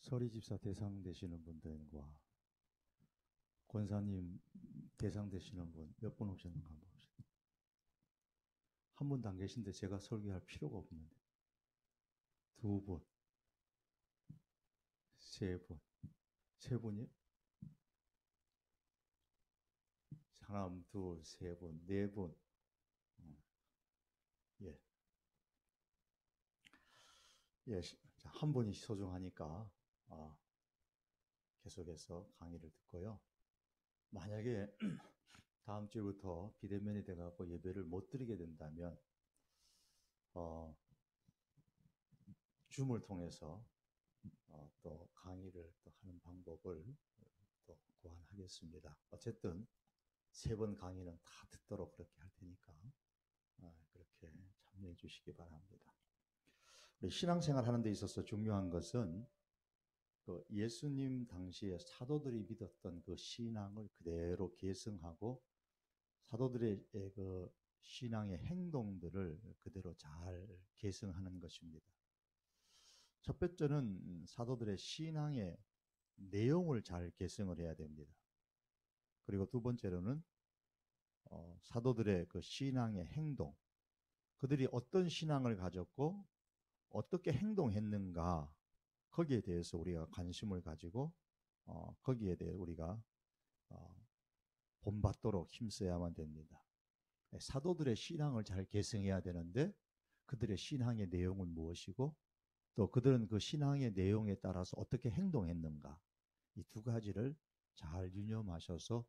서리집사 대상 되시는 분들과 권사님 대상 되시는 분 몇 분 오셨는가 한번 봅시다. 한 분도 안 계신데 제가 설교할 필요가 없는데. 두 분, 세 분, 세 분이요? 하나, 둘, 세 분, 네 분. 예. 예, 한 분이 소중하니까 계속해서 강의를 듣고요. 만약에 다음 주부터 비대면이 돼갖고 예배를 못 드리게 된다면 줌을 통해서 또 강의를 또 하는 방법을 또 고안하겠습니다. 어쨌든 세 번 강의는 다 듣도록 그렇게 할 테니까 그렇게 참여해 주시기 바랍니다. 우리 신앙생활 하는 데 있어서 중요한 것은 그 예수님 당시에 사도들이 믿었던 그 신앙을 그대로 계승하고 사도들의 그 신앙의 행동들을 그대로 잘 계승하는 것입니다. 첫 번째는 사도들의 신앙의 내용을 잘 계승을 해야 됩니다. 그리고 두 번째로는 사도들의 그 신앙의 행동, 그들이 어떤 신앙을 가졌고 어떻게 행동했는가, 거기에 대해서 우리가 관심을 가지고 거기에 대해 우리가 본받도록 힘써야만 됩니다. 사도들의 신앙을 잘 계승해야 되는데 그들의 신앙의 내용은 무엇이고 또 그들은 그 신앙의 내용에 따라서 어떻게 행동했는가, 이 두 가지를 잘 유념하셔서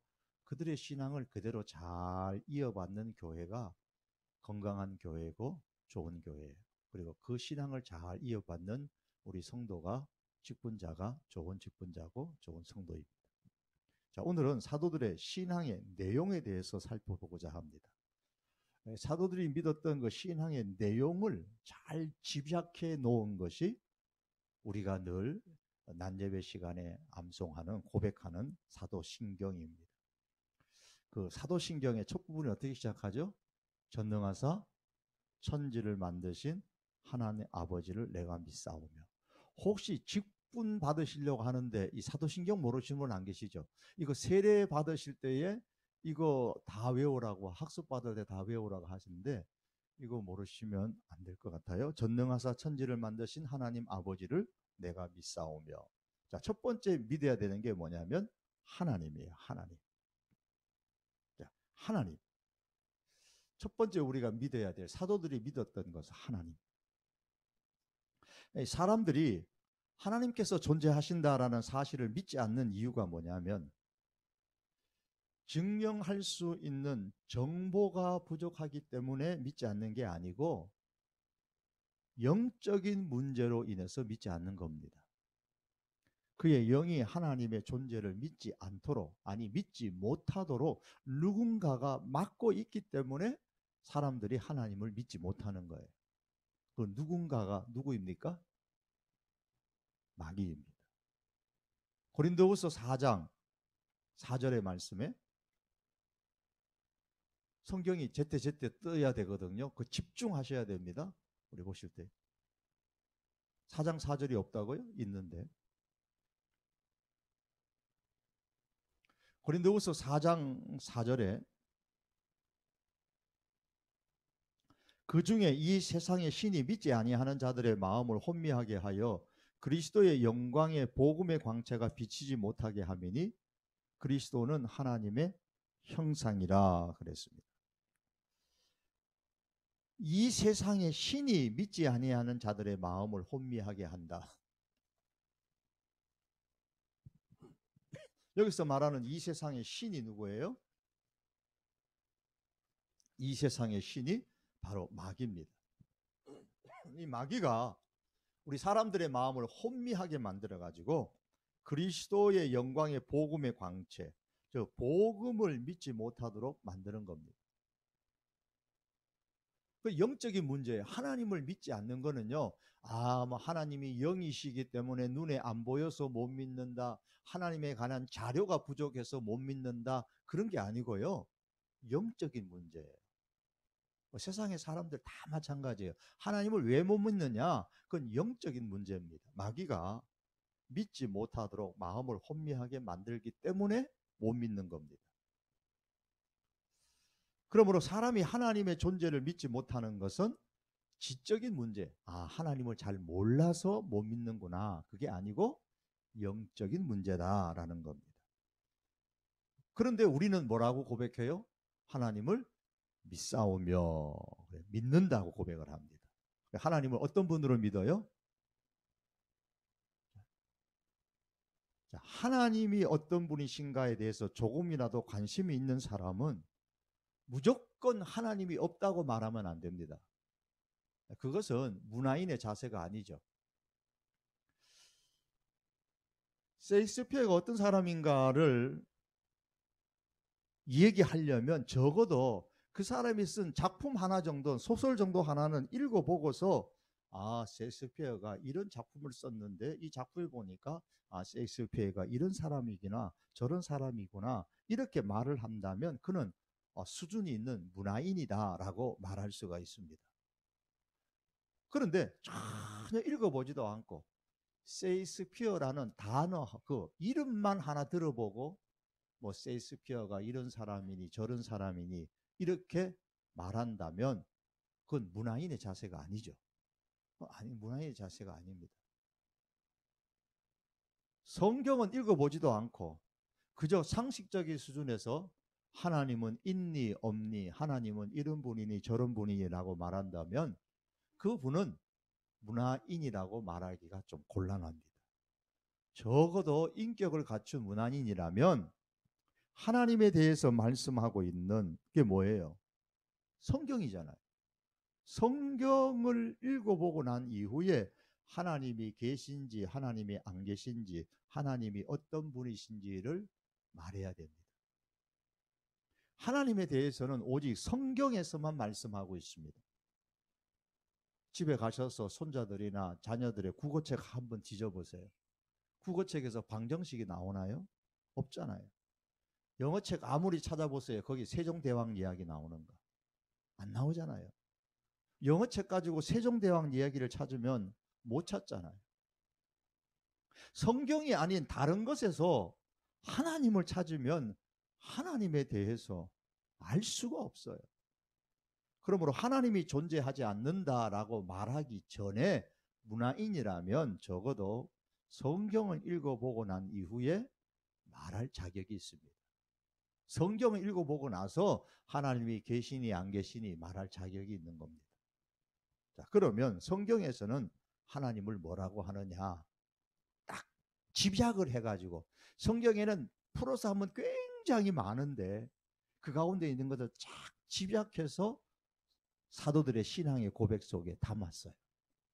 그들의 신앙을 그대로 잘 이어받는 교회가 건강한 교회고 좋은 교회예요. 그리고 그 신앙을 잘 이어받는 우리 성도가 직분자가 좋은 직분자고 좋은 성도입니다. 자, 오늘은 사도들의 신앙의 내용에 대해서 살펴보고자 합니다. 사도들이 믿었던 그 신앙의 내용을 잘 집약해 놓은 것이 우리가 늘 난예배 시간에 암송하는 고백하는 사도신경입니다. 그 사도신경의 첫 부분이 어떻게 시작하죠? 전능하사 천지를 만드신 하나님 아버지를 내가 믿사오며. 혹시 직분 받으시려고 하는데 이 사도신경 모르시는 분 안 계시죠? 이거 세례 받으실 때에 이거 다 외우라고, 학습 받을 때 다 외우라고 하시는데 이거 모르시면 안 될 것 같아요. 전능하사 천지를 만드신 하나님 아버지를 내가 믿사오며. 자, 첫 번째 믿어야 되는 게 뭐냐면 하나님이에요. 하나님. 자, 하나님. 첫 번째 우리가 믿어야 될, 사도들이 믿었던 것은 하나님. 사람들이 하나님께서 존재하신다라는 사실을 믿지 않는 이유가 뭐냐면 증명할 수 있는 정보가 부족하기 때문에 믿지 않는 게 아니고 영적인 문제로 인해서 믿지 않는 겁니다. 그의 영이 하나님의 존재를 믿지 않도록, 아니 믿지 못하도록 누군가가 막고 있기 때문에 사람들이 하나님을 믿지 못하는 거예요. 그 누군가가 누구입니까? 마귀입니다. 고린도후서 4장 4절의 말씀에 성경이 제때제때 떠야 되거든요. 그 집중하셔야 됩니다. 우리 보실 때 4장 4절이 없다고요? 있는데 고린도후서 4장 4절에 그 중에 이 세상의 신이 믿지 아니하는 자들의 마음을 혼미하게 하여 그리스도의 영광의 복음의 광채가 비치지 못하게 함이니 그리스도는 하나님의 형상이라 그랬습니다. 이 세상의 신이 믿지 아니하는 자들의 마음을 혼미하게 한다. 여기서 말하는 이 세상의 신이 누구예요? 이 세상의 신이 바로 마귀입니다. 이 마귀가 우리 사람들의 마음을 혼미하게 만들어가지고 그리스도의 영광의 복음의 광채, 즉 복음을 믿지 못하도록 만드는 겁니다. 그 영적인 문제예요. 하나님을 믿지 않는 거는요, 뭐 하나님이 영이시기 때문에 눈에 안 보여서 못 믿는다, 하나님에 관한 자료가 부족해서 못 믿는다, 그런 게 아니고요, 영적인 문제예요. 세상의 사람들 다 마찬가지예요. 하나님을 왜 못 믿느냐? 그건 영적인 문제입니다. 마귀가 믿지 못하도록 마음을 혼미하게 만들기 때문에 못 믿는 겁니다. 그러므로 사람이 하나님의 존재를 믿지 못하는 것은 지적인 문제, 하나님을 잘 몰라서 못 믿는구나, 그게 아니고 영적인 문제다라는 겁니다. 그런데 우리는 뭐라고 고백해요? 하나님을 믿사오며, 믿는다고 고백을 합니다. 하나님을 어떤 분으로 믿어요? 하나님이 어떤 분이신가에 대해서 조금이라도 관심이 있는 사람은 무조건 하나님이 없다고 말하면 안 됩니다. 그것은 문화인의 자세가 아니죠. 셰익스피어가 어떤 사람인가를 얘기하려면 적어도 그 사람이 쓴 작품 하나 정도, 소설 정도 하나는 읽어보고서 셰익스피어가 이런 작품을 썼는데 이 작품을 보니까 셰익스피어가 이런 사람이구나, 저런 사람이구나, 이렇게 말을 한다면 그는 수준이 있는 문화인이다라고 말할 수가 있습니다. 그런데 전혀 읽어보지도 않고 셰익스피어라는 단어, 그 이름만 하나 들어보고 뭐 셰익스피어가 이런 사람이니 저런 사람이니 이렇게 말한다면 그건 문화인의 자세가 아니죠. 문화인의 자세가 아닙니다. 성경은 읽어보지도 않고 그저 상식적인 수준에서 하나님은 있니 없니, 하나님은 이런 분이니 저런 분이니라고 말한다면 그분은 문화인이라고 말하기가 좀 곤란합니다. 적어도 인격을 갖춘 문화인이라면 하나님에 대해서 말씀하고 있는 게 뭐예요? 성경이잖아요. 성경을 읽어보고 난 이후에 하나님이 계신지 하나님이 안 계신지, 하나님이 어떤 분이신지를 말해야 됩니다. 하나님에 대해서는 오직 성경에서만 말씀하고 있습니다. 집에 가셔서 손자들이나 자녀들의 국어책 한번 뒤져보세요. 국어책에서 방정식이 나오나요? 없잖아요. 영어책 아무리 찾아보세요. 거기 세종대왕 이야기 나오는가? 안 나오잖아요. 영어책 가지고 세종대왕 이야기를 찾으면 못 찾잖아요. 성경이 아닌 다른 것에서 하나님을 찾으면 하나님에 대해서 알 수가 없어요. 그러므로 하나님이 존재하지 않는다라고 말하기 전에 문화인이라면 적어도 성경을 읽어보고 난 이후에 말할 자격이 있습니다. 성경을 읽어보고 나서 하나님이 계시니 안 계시니 말할 자격이 있는 겁니다. 자, 그러면 성경에서는 하나님을 뭐라고 하느냐, 딱 집약을 해가지고, 성경에는 풀어서 하면 굉장히 많은데 그 가운데 있는 것을 쫙 집약해서 사도들의 신앙의 고백 속에 담았어요.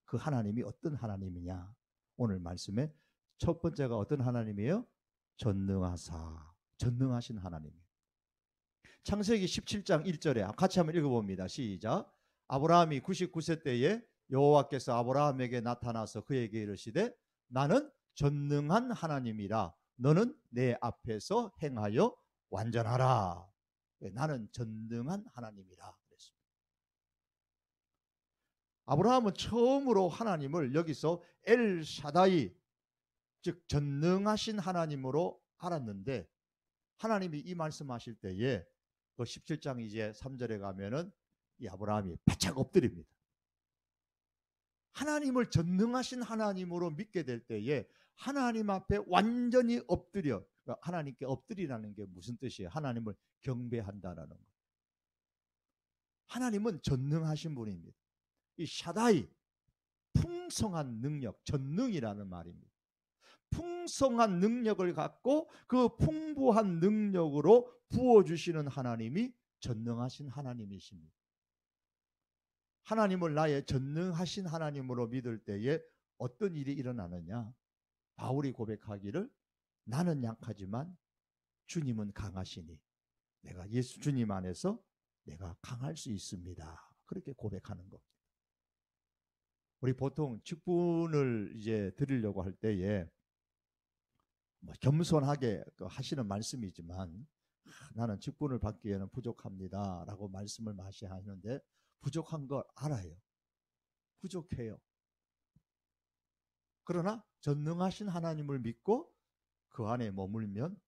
그 하나님이 어떤 하나님이냐, 오늘 말씀에 첫 번째가 어떤 하나님이에요? 전능하신 하나님이에요. 창세기 17장 1절에 같이 한번 읽어봅니다. 시작. 아브라함이 99세 때에 여호와께서 아브라함에게 나타나서 그에게 이르시되 나는 전능한 하나님이라, 너는 내 앞에서 행하여 완전하라. 나는 전능한 하나님이라 그랬습니다. 아브라함은 처음으로 하나님을 여기서 엘샤다이, 즉 전능하신 하나님으로 알았는데, 하나님이 이 말씀하실 때에 그 17장 이제 3절에 가면은 이 아브라함이 바짝 엎드립니다. 하나님을 전능하신 하나님으로 믿게 될 때에 하나님 앞에 완전히 엎드려, 하나님께 엎드리라는 게 무슨 뜻이에요? 하나님을 경배한다라는 거. 하나님은 전능하신 분입니다. 이 샤다이, 풍성한 능력, 전능이라는 말입니다. 풍성한 능력을 갖고 그 풍부한 능력으로 부어주시는 하나님이 전능하신 하나님이십니다. 하나님을 나의 전능하신 하나님으로 믿을 때에 어떤 일이 일어나느냐? 바울이 고백하기를 나는 약하지만 주님은 강하시니 내가 예수 주님 안에서 내가 강할 수 있습니다. 그렇게 고백하는 겁니다. 우리 보통 직분을 이제 드리려고 할 때에 겸손하게 하시는 말씀이지만 나는 직분을 받기에는 부족합니다 라고 말씀을 마시 하는데 부족한 걸 알아요. 부족해요. 그러나 전능하신 하나님을 믿고 그 안에 머물면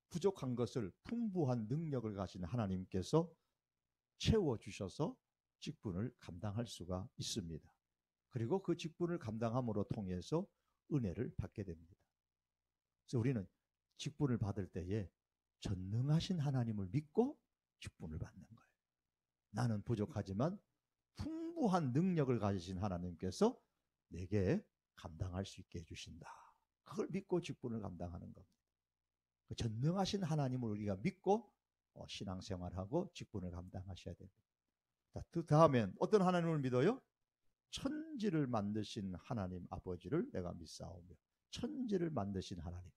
부족한 것을 풍부한 능력을 가진 하나님께서 채워주셔서 직분을 감당할 수가 있습니다. 그리고 그 직분을 감당함으로 통해서 은혜를 받게 됩니다. 그래서 우리는 직분을 받을 때에 전능하신 하나님을 믿고 직분을 받는 거예요. 나는 부족하지만 풍부한 능력을 가지신 하나님께서 내게 감당할 수 있게 해주신다. 그걸 믿고 직분을 감당하는 겁니다. 전능하신 하나님을 우리가 믿고 신앙생활하고 직분을 감당하셔야 됩니다. 그 다음엔 어떤 하나님을 믿어요? 천지를 만드신 하나님 아버지를 내가 믿사오며. 천지를 만드신 하나님,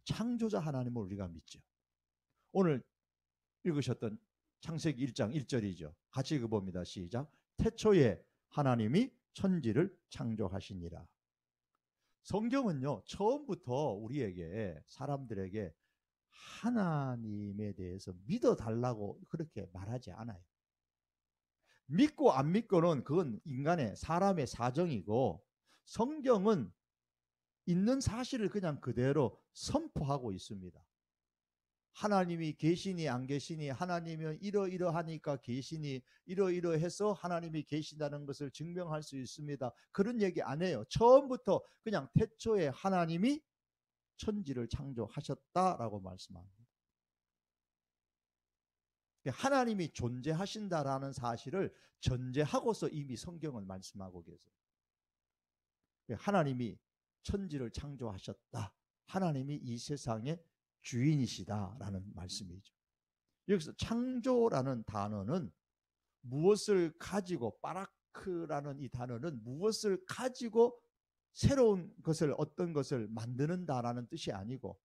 창조자 하나님을 우리가 믿죠. 오늘 읽으셨던 창세기 1장 1절이죠. 같이 읽어봅니다. 시작. 태초에 하나님이 천지를 창조하시니라. 성경은요, 처음부터 우리에게, 사람들에게 하나님에 대해서 믿어달라고 그렇게 말하지 않아요. 믿고 안 믿고는 그건 인간의, 사람의 사정이고, 성경은 있는 사실을 그냥 그대로 선포하고 있습니다. 하나님이 계시니 안 계시니, 하나님은 이러이러하니까 계시니, 이러이러해서 하나님이 계신다는 것을 증명할 수 있습니다. 그런 얘기 안 해요. 처음부터 그냥 태초에 하나님이 천지를 창조하셨다라고 말씀합니다. 하나님이 존재하신다라는 사실을 전제하고서 이미 성경을 말씀하고 계세요. 하나님이 천지를 창조하셨다. 하나님이 이 세상의 주인이시다라는 말씀이죠. 여기서 창조라는 단어는 무엇을 가지고, 바라크라는 이 단어는 무엇을 가지고 새로운 것을, 어떤 것을 만드는다라는 뜻이 아니고,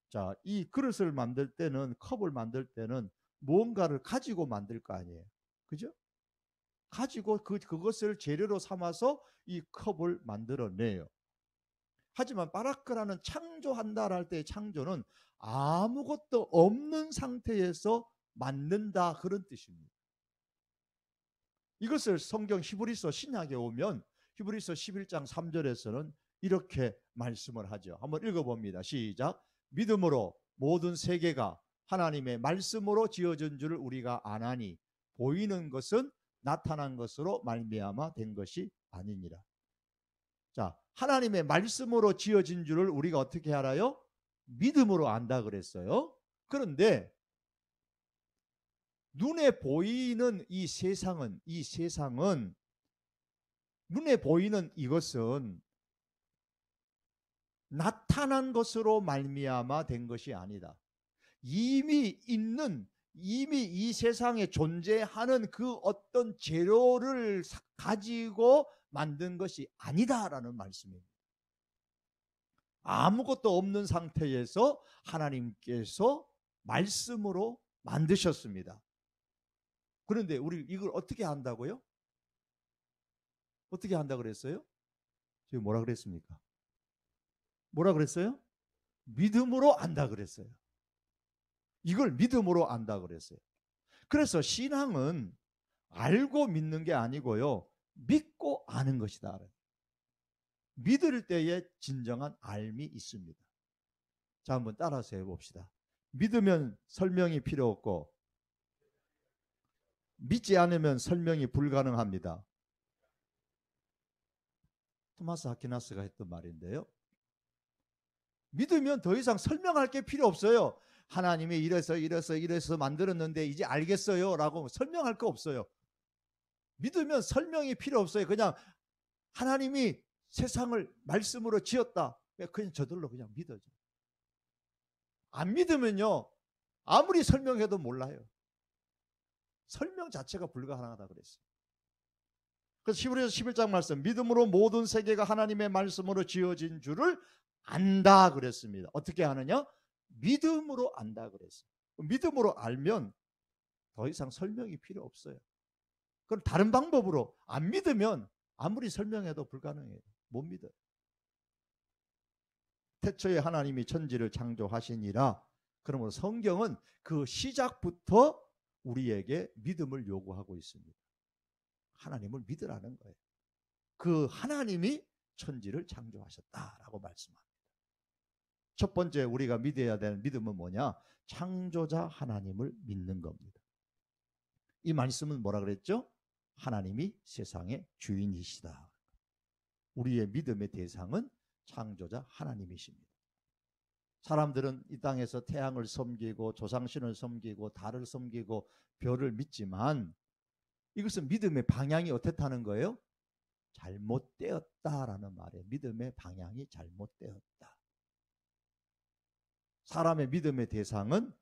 자, 이 그릇을 만들 때는, 컵을 만들 때는 무언가를 가지고 만들 거 아니에요. 그죠? 가지고 그것을 재료로 삼아서 이 컵을 만들어내요. 하지만 바라크라는 창조한다 할 때의 창조는 아무것도 없는 상태에서 만든다, 그런 뜻입니다. 이것을 성경 히브리서 신약에 오면 히브리서 11장 3절에서는 이렇게 말씀을 하죠. 한번 읽어봅니다. 시작. 믿음으로 모든 세계가 하나님의 말씀으로 지어진 줄을 우리가 아나니 보이는 것은 나타난 것으로 말미암아 된 것이 아니니라. 자, 하나님의 말씀으로 지어진 줄을 우리가 어떻게 알아요? 믿음으로 안다 그랬어요. 그런데 눈에 보이는 이 세상은 눈에 보이는 이것은 나타난 것으로 말미암아 된 것이 아니다. 이미 이 세상에 존재하는 그 어떤 재료를 가지고 만든 것이 아니다라는 말씀입니다. 아무것도 없는 상태에서 하나님께서 말씀으로 만드셨습니다. 그런데 우리 이걸 어떻게 한다고요? 어떻게 한다 그랬어요? 지금 뭐라 그랬습니까? 뭐라 그랬어요? 믿음으로 안다 그랬어요. 이걸 믿음으로 안다 그랬어요. 그래서 신앙은 알고 믿는 게 아니고요, 믿고 아는 것이다. 믿을 때에 진정한 알미 있습니다. 자, 한번 따라서 해봅시다. 믿으면 설명이 필요 없고 믿지 않으면 설명이 불가능합니다. 토마스 아퀴나스가 했던 말인데요. 믿으면 더 이상 설명할 게 필요 없어요. 하나님이 이래서 만들었는데 이제 알겠어요 라고 설명할 거 없어요. 믿으면 설명이 필요 없어요. 그냥 하나님이 세상을 말씀으로 지었다, 그냥 저절로 그냥 믿어져. 안 믿으면요, 아무리 설명해도 몰라요. 설명 자체가 불가능하다 그랬어요. 그래서 히브리서 11장 말씀, 믿음으로 모든 세계가 하나님의 말씀으로 지어진 줄을 안다 그랬습니다. 어떻게 하느냐? 믿음으로 안다 그랬어요. 믿음으로 알면 더 이상 설명이 필요 없어요. 그럼 다른 방법으로 안 믿으면 아무리 설명해도 불가능해요. 못 믿어요. 태초에 하나님이 천지를 창조하시니라. 그러므로 성경은 그 시작부터 우리에게 믿음을 요구하고 있습니다. 하나님을 믿으라는 거예요. 그 하나님이 천지를 창조하셨다라고 말씀합니다. 첫 번째 우리가 믿어야 되는 믿음은 뭐냐? 창조자 하나님을 믿는 겁니다. 이 말씀은 뭐라 그랬죠? 하나님이 세상의 주인이시다. 우리의 믿음의 대상은 창조자 하나님이십니다. 사람들은 이 땅에서 태양을 섬기고 조상신을 섬기고 달을 섬기고 별을 믿지만 이것은 믿음의 방향이 어떻다는 거예요? 잘못되었다라는 말이에요. 믿음의 방향이 잘못되었다. 사람의 믿음의 대상은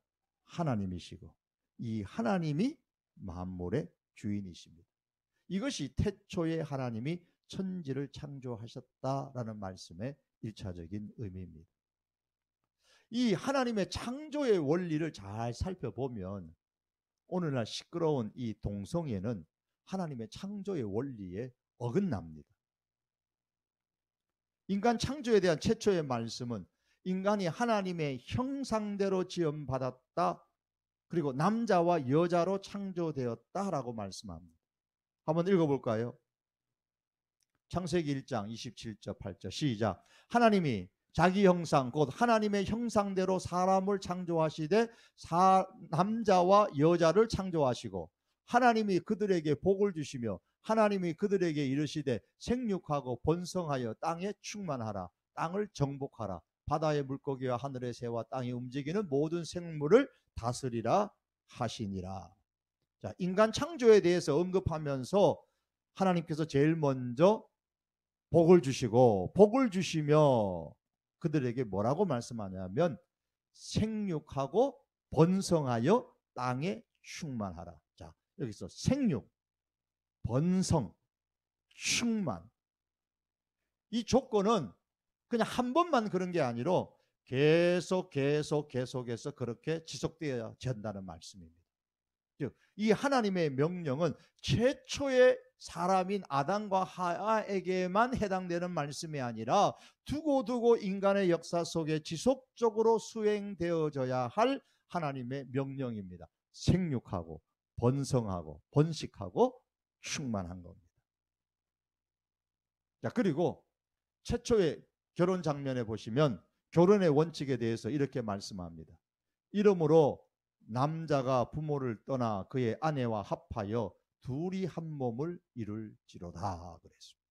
하나님이시고 이 하나님이 만물의 주인이십니다. 이것이 태초에 하나님이 천지를 창조하셨다라는 말씀의 1차적인 의미입니다. 이 하나님의 창조의 원리를 잘 살펴보면 오늘날 시끄러운 이 동성애는 하나님의 창조의 원리에 어긋납니다. 인간 창조에 대한 최초의 말씀은 인간이 하나님의 형상대로 지음받았다. 그리고 남자와 여자로 창조되었다라고 말씀합니다. 한번 읽어볼까요? 창세기 1장 27절 8절 시작. 하나님이 자기 형상 곧 하나님의 형상대로 사람을 창조하시되 남자와 여자를 창조하시고 하나님이 그들에게 복을 주시며 하나님이 그들에게 이르시되 생육하고 번성하여 땅에 충만하라. 땅을 정복하라. 바다의 물고기와 하늘의 새와 땅에 움직이는 모든 생물을 다스리라 하시니라. 자, 인간 창조에 대해서 언급하면서 하나님께서 제일 먼저 복을 주시고 복을 주시며 그들에게 뭐라고 말씀하냐면 생육하고 번성하여 땅에 충만하라. 자, 여기서 생육, 번성, 충만 이 조건은 그냥 한 번만 그런 게 아니라 계속해서 그렇게 지속되어야 된다는 말씀입니다. 즉, 이 하나님의 명령은 최초의 사람인 아담과 하와에게만 해당되는 말씀이 아니라 두고두고 인간의 역사 속에 지속적으로 수행되어져야 할 하나님의 명령입니다. 생육하고 번성하고 번식하고 충만한 겁니다. 자, 그리고 최초의 결혼 장면에 보시면 결혼의 원칙에 대해서 이렇게 말씀합니다. 이러므로 남자가 부모를 떠나 그의 아내와 합하여 둘이 한 몸을 이룰지로다 그랬습니다.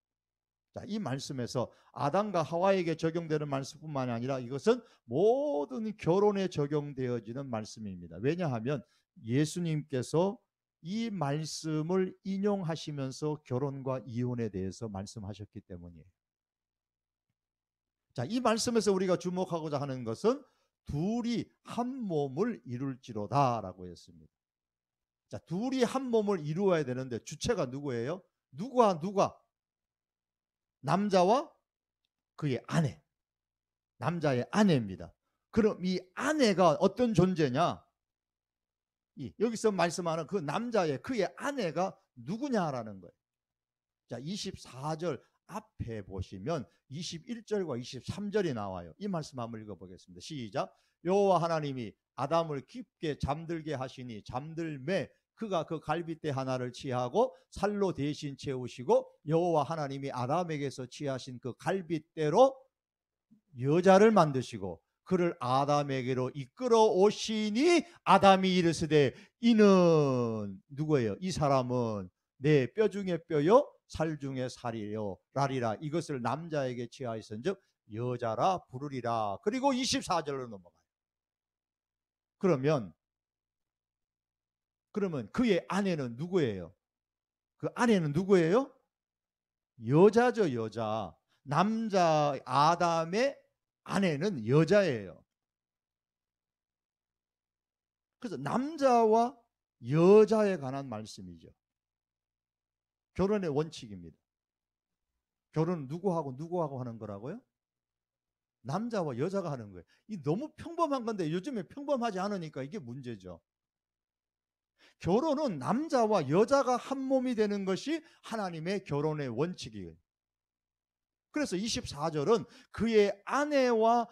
자, 이 말씀에서 아담과 하와에게 적용되는 말씀뿐만 아니라 이것은 모든 결혼에 적용되어지는 말씀입니다. 왜냐하면 예수님께서 이 말씀을 인용하시면서 결혼과 이혼에 대해서 말씀하셨기 때문이에요. 자, 이 말씀에서 우리가 주목하고자 하는 것은 둘이 한 몸을 이룰지로다 라고 했습니다. 자, 둘이 한 몸을 이루어야 되는데 주체가 누구예요? 누가? 남자와 그의 아내. 남자의 아내입니다. 그럼 이 아내가 어떤 존재냐? 여기서 말씀하는 그 남자의 그의 아내가 누구냐라는 거예요. 자, 24절 앞에 보시면 21절과 23절이 나와요. 이 말씀 한번 읽어보겠습니다. 시작. 여호와 하나님이 아담을 깊게 잠들게 하시니 잠들매 그가 그 갈빗대 하나를 취하고 살로 대신 채우시고 여호와 하나님이 아담에게서 취하신 그 갈빗대로 여자를 만드시고 그를 아담에게로 이끌어 오시니 아담이 이르시되 이는 누구예요? 이 사람은 내 뼈 중에 뼈요 살 중에 살이요 라리라. 이것을 남자에게 취하였은즉 여자라 부르리라. 그리고 24절로 넘어가요. 그러면 그의 아내는 누구예요? 그 아내는 누구예요? 여자죠, 여자. 남자 아담의 아내는 여자예요. 그래서 남자와 여자에 관한 말씀이죠. 결혼의 원칙입니다. 결혼은 누구하고 하는 거라고요? 남자와 여자가 하는 거예요. 이 너무 평범한 건데 요즘에 평범하지 않으니까 이게 문제죠. 결혼은 남자와 여자가 한 몸이 되는 것이 하나님의 결혼의 원칙이에요. 그래서 24절은 그의 아내와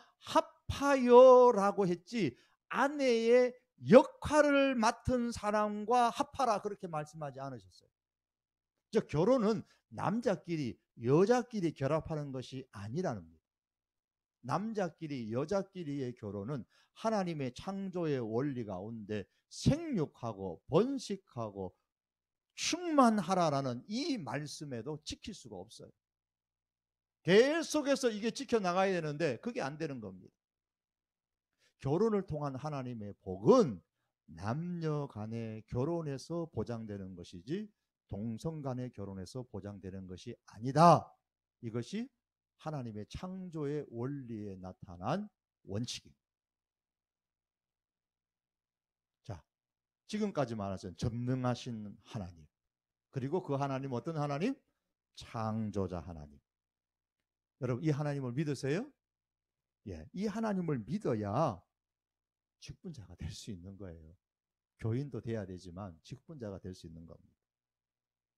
합하여라고 했지 아내의 역할을 맡은 사람과 합하라 그렇게 말씀하지 않으셨어요. 즉 결혼은 남자끼리 여자끼리 결합하는 것이 아니라는 겁니다. 남자끼리 여자끼리의 결혼은 하나님의 창조의 원리 가운데 생육하고 번식하고 충만하라라는 이 말씀에도 지킬 수가 없어요. 계속해서 이게 지켜나가야 되는데 그게 안 되는 겁니다. 결혼을 통한 하나님의 복은 남녀 간의 결혼에서 보장되는 것이지 동성 간의 결혼에서 보장되는 것이 아니다. 이것이 하나님의 창조의 원리에 나타난 원칙입니다. 자, 지금까지 말하신 전능하신 하나님, 그리고 그 하나님 어떤 하나님? 창조자 하나님. 여러분 이 하나님을 믿으세요? 예, 이 하나님을 믿어야 직분자가 될 수 있는 거예요. 교인도 돼야 되지만 직분자가 될 수 있는 겁니다.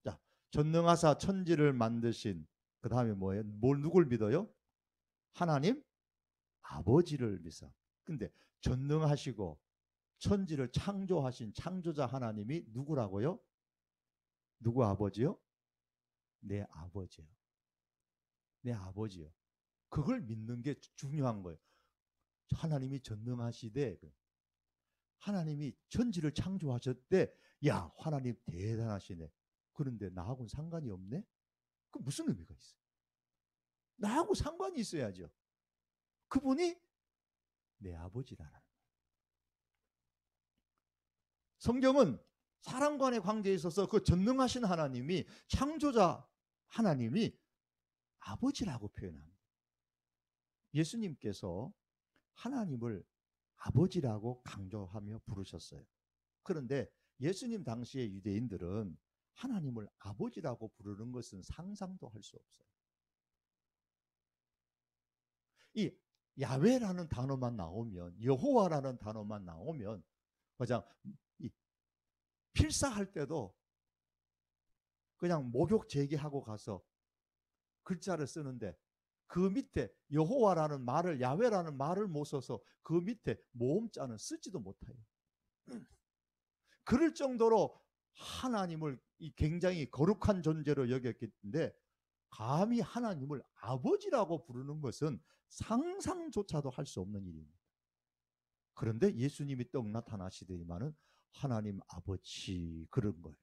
자, 전능하사 천지를 만드신 그 다음에 뭐예요? 누굴 믿어요? 하나님 아버지를 믿어. 근데 전능하시고 천지를 창조하신 창조자 하나님이 누구라고요? 누구 아버지요? 내 아버지요. 내 아버지요. 그걸 믿는 게 중요한 거예요. 하나님이 전능하시되 하나님이 천지를 창조하셨대. 야, 하나님 대단하시네. 그런데 나하고는 상관이 없네? 그 무슨 의미가 있어요? 나하고 상관이 있어야죠. 그분이 내 아버지라는 거예요. 성경은 사람 간의 관계에 있어서 그 전능하신 하나님이 창조자 하나님이 아버지라고 표현합니다. 예수님께서 하나님을 아버지라고 강조하며 부르셨어요. 그런데 예수님 당시의 유대인들은 하나님을 아버지라고 부르는 것은 상상도 할 수 없어요. 이 야훼라는 단어만 나오면, 여호와라는 단어만 나오면 그냥 필사할 때도 그냥 목욕 제기하고 가서 글자를 쓰는데 그 밑에 여호와라는 말을, 야훼라는 말을 못 써서 그 밑에 모음자는 쓰지도 못해요. 그럴 정도로 하나님을 굉장히 거룩한 존재로 여겼기 때문에 감히 하나님을 아버지라고 부르는 것은 상상조차도 할 수 없는 일입니다. 그런데 예수님이 떡 나타나시더니만은 하나님 아버지 그런 거예요.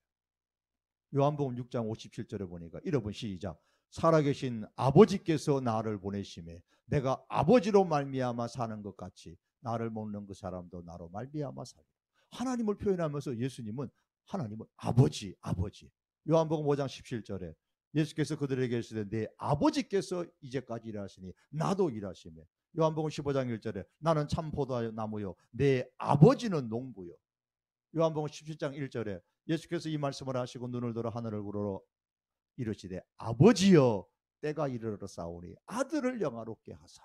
요한복음 6장 57절에 보니까 여러분 시작. 살아계신 아버지께서 나를 보내심에 내가 아버지로 말미암아 사는 것 같이 나를 먹는 그 사람도 나로 말미암아 살리라. 하나님을 표현하면서 예수님은 하나님을 아버지, 아버지. 요한복음 5장 17절에 예수께서 그들에게 이르시되 내 아버지께서 이제까지 일하시니 나도 일하시며. 요한복음 15장 1절에 나는 참 포도나무요 내 아버지는 농부요. 요한복음 17장 1절에 예수께서 이 말씀을 하시고 눈을 들어 하늘을 우러러 이르시되 아버지여 때가 이르러 싸우니 아들을 영화롭게 하사.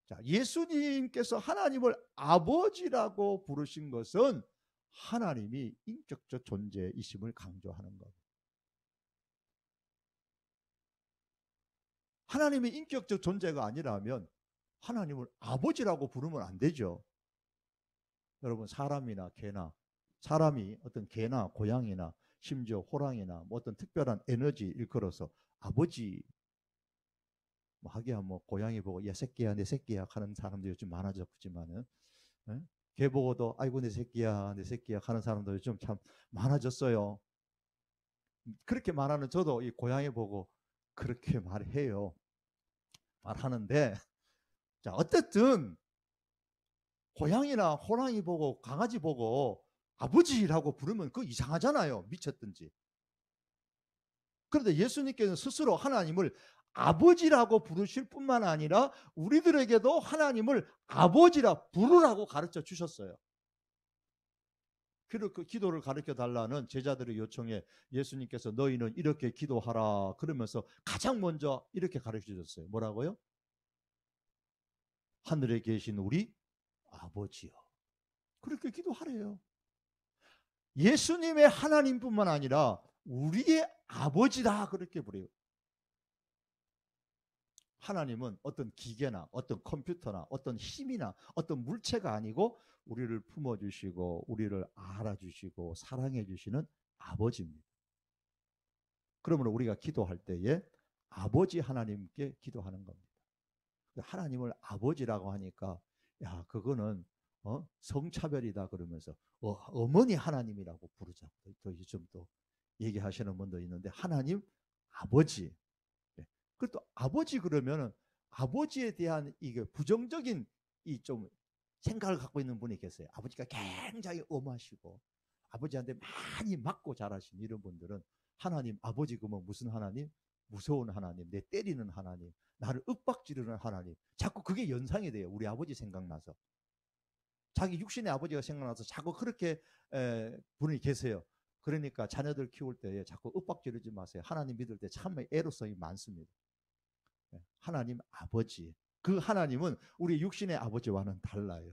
자, 예수님께서 하나님을 아버지라고 부르신 것은 하나님이 인격적 존재이심을 강조하는 겁니다. 하나님이 인격적 존재가 아니라면 하나님을 아버지라고 부르면 안 되죠. 여러분 사람이나 개나 사람이 어떤 개나 고양이나 심지어 호랑이나 뭐 어떤 특별한 에너지 일컬어서 아버지 뭐 하기야 뭐 고양이 보고 야 새끼야 내 새끼야 하는 사람도 요즘 많아졌지만은 개 보고도 아이고 내 새끼야 내 새끼야 하는 사람도 요즘 참 많아졌어요. 그렇게 말하는 저도 이 고양이 보고 그렇게 말해요. 말하는데 자 어쨌든 고양이나 호랑이 보고 강아지 보고 아버지라고 부르면 그거 이상하잖아요. 미쳤든지. 그런데 예수님께서는 스스로 하나님을 아버지라고 부르실 뿐만 아니라 우리들에게도 하나님을 아버지라 부르라고 가르쳐 주셨어요. 그 기도를 가르쳐 달라는 제자들의 요청에 예수님께서 너희는 이렇게 기도하라 그러면서 가장 먼저 이렇게 가르쳐 주셨어요. 뭐라고요? 하늘에 계신 우리 아버지요. 그렇게 기도하래요. 예수님의 하나님뿐만 아니라 우리의 아버지다 그렇게 부르요. 하나님은 어떤 기계나 어떤 컴퓨터나 어떤 힘이나 어떤 물체가 아니고 우리를 품어주시고 우리를 알아주시고 사랑해주시는 아버지입니다. 그러면 우리가 기도할 때에 아버지 하나님께 기도하는 겁니다. 하나님을 아버지라고 하니까 야 그거는 성차별이다 그러면서 어머니 하나님이라고 부르자. 또 요즘 또 얘기하시는 분도 있는데 하나님 아버지. 그또 아버지 그러면은 아버지에 대한 이게 부정적인 이 좀 생각을 갖고 있는 분이 계세요. 아버지가 굉장히 엄하시고 아버지한테 많이 맞고 자라신 이런 분들은 하나님 아버지 그러면 무슨 하나님? 무서운 하나님, 내 때리는 하나님, 나를 윽박지르는 하나님. 자꾸 그게 연상이 돼요. 우리 아버지 생각나서. 자기 육신의 아버지가 생각나서 자꾸 그렇게 분이 계세요. 그러니까 자녀들 키울 때에 자꾸 윽박지르지 마세요. 하나님 믿을 때 참 애로성이 많습니다. 하나님 아버지. 그 하나님은 우리 육신의 아버지와는 달라요.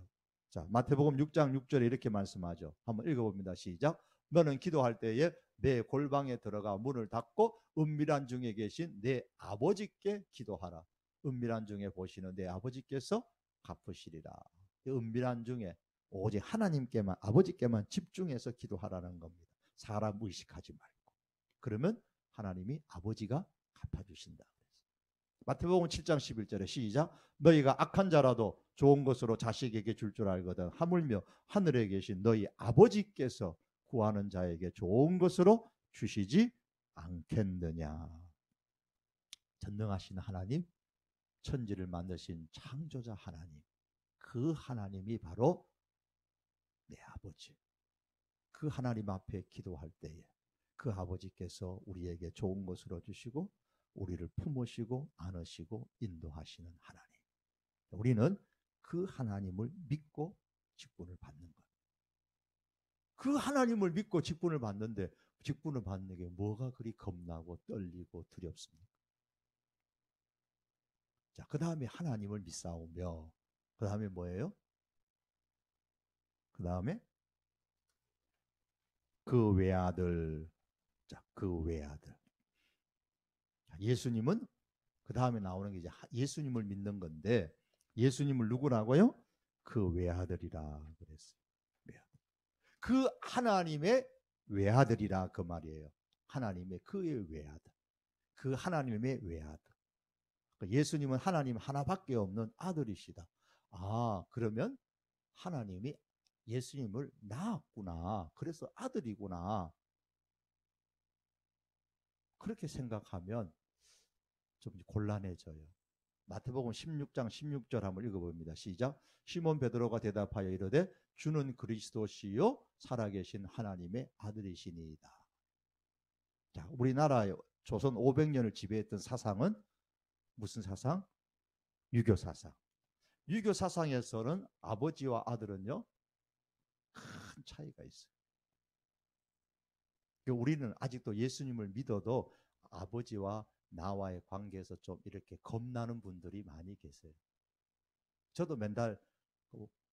자, 마태복음 6장 6절에 이렇게 말씀하죠. 한번 읽어봅니다. 시작. 너는 기도할 때에 내 골방에 들어가 문을 닫고 은밀한 중에 계신 내 아버지께 기도하라. 은밀한 중에 보시는 내 아버지께서 갚으시리라. 은밀한 중에 오직 하나님께만 아버지께만 집중해서 기도하라는 겁니다. 사람 의식하지 말고. 그러면 하나님이 아버지가 갚아주신다. 마태복음 7장 11절에 시작. 너희가 악한 자라도 좋은 것으로 자식에게 줄 줄 알거든 하물며 하늘에 계신 너희 아버지께서 구하는 자에게 좋은 것으로 주시지 않겠느냐. 전능하신 하나님, 천지를 만드신 창조자 하나님, 그 하나님이 바로 내 아버지. 그 하나님 앞에 기도할 때에 그 아버지께서 우리에게 좋은 것으로 주시고 우리를 품으시고 안으시고 인도하시는 하나님. 우리는 그 하나님을 믿고 직분을 받는 것. 그 하나님을 믿고 직분을 받는데 직분을 받는 게 뭐가 그리 겁나고 떨리고 두렵습니까? 자, 그 다음에 하나님을 믿사오며 그 다음에 뭐예요? 그 다음에 그 외아들. 자, 그 외아들. 예수님은 그 다음에 나오는 게 이제 예수님을 믿는 건데 예수님을 누구라고요? 그 외아들이라 그랬어요. 외아들. 그 하나님의 외아들이라 그 말이에요. 하나님의 그의 외아들. 그 하나님의 외아들. 예수님은 하나님 하나밖에 없는 아들이시다. 아, 그러면 하나님이 예수님을 낳았구나. 그래서 아들이구나. 그렇게 생각하면 좀 곤란해져요. 마태복음 16장 16절 한번 읽어봅니다. 시작. 시몬 베드로가 대답하여 이르되 주는 그리스도시요 살아계신 하나님의 아들이시니이다. 자, 우리나라 조선 500년을 지배했던 사상은 무슨 사상? 유교 사상. 유교 사상에서는 아버지와 아들은요 큰 차이가 있어요. 우리는 아직도 예수님을 믿어도 아버지와 나와의 관계에서 좀 이렇게 겁나는 분들이 많이 계세요. 저도 맨날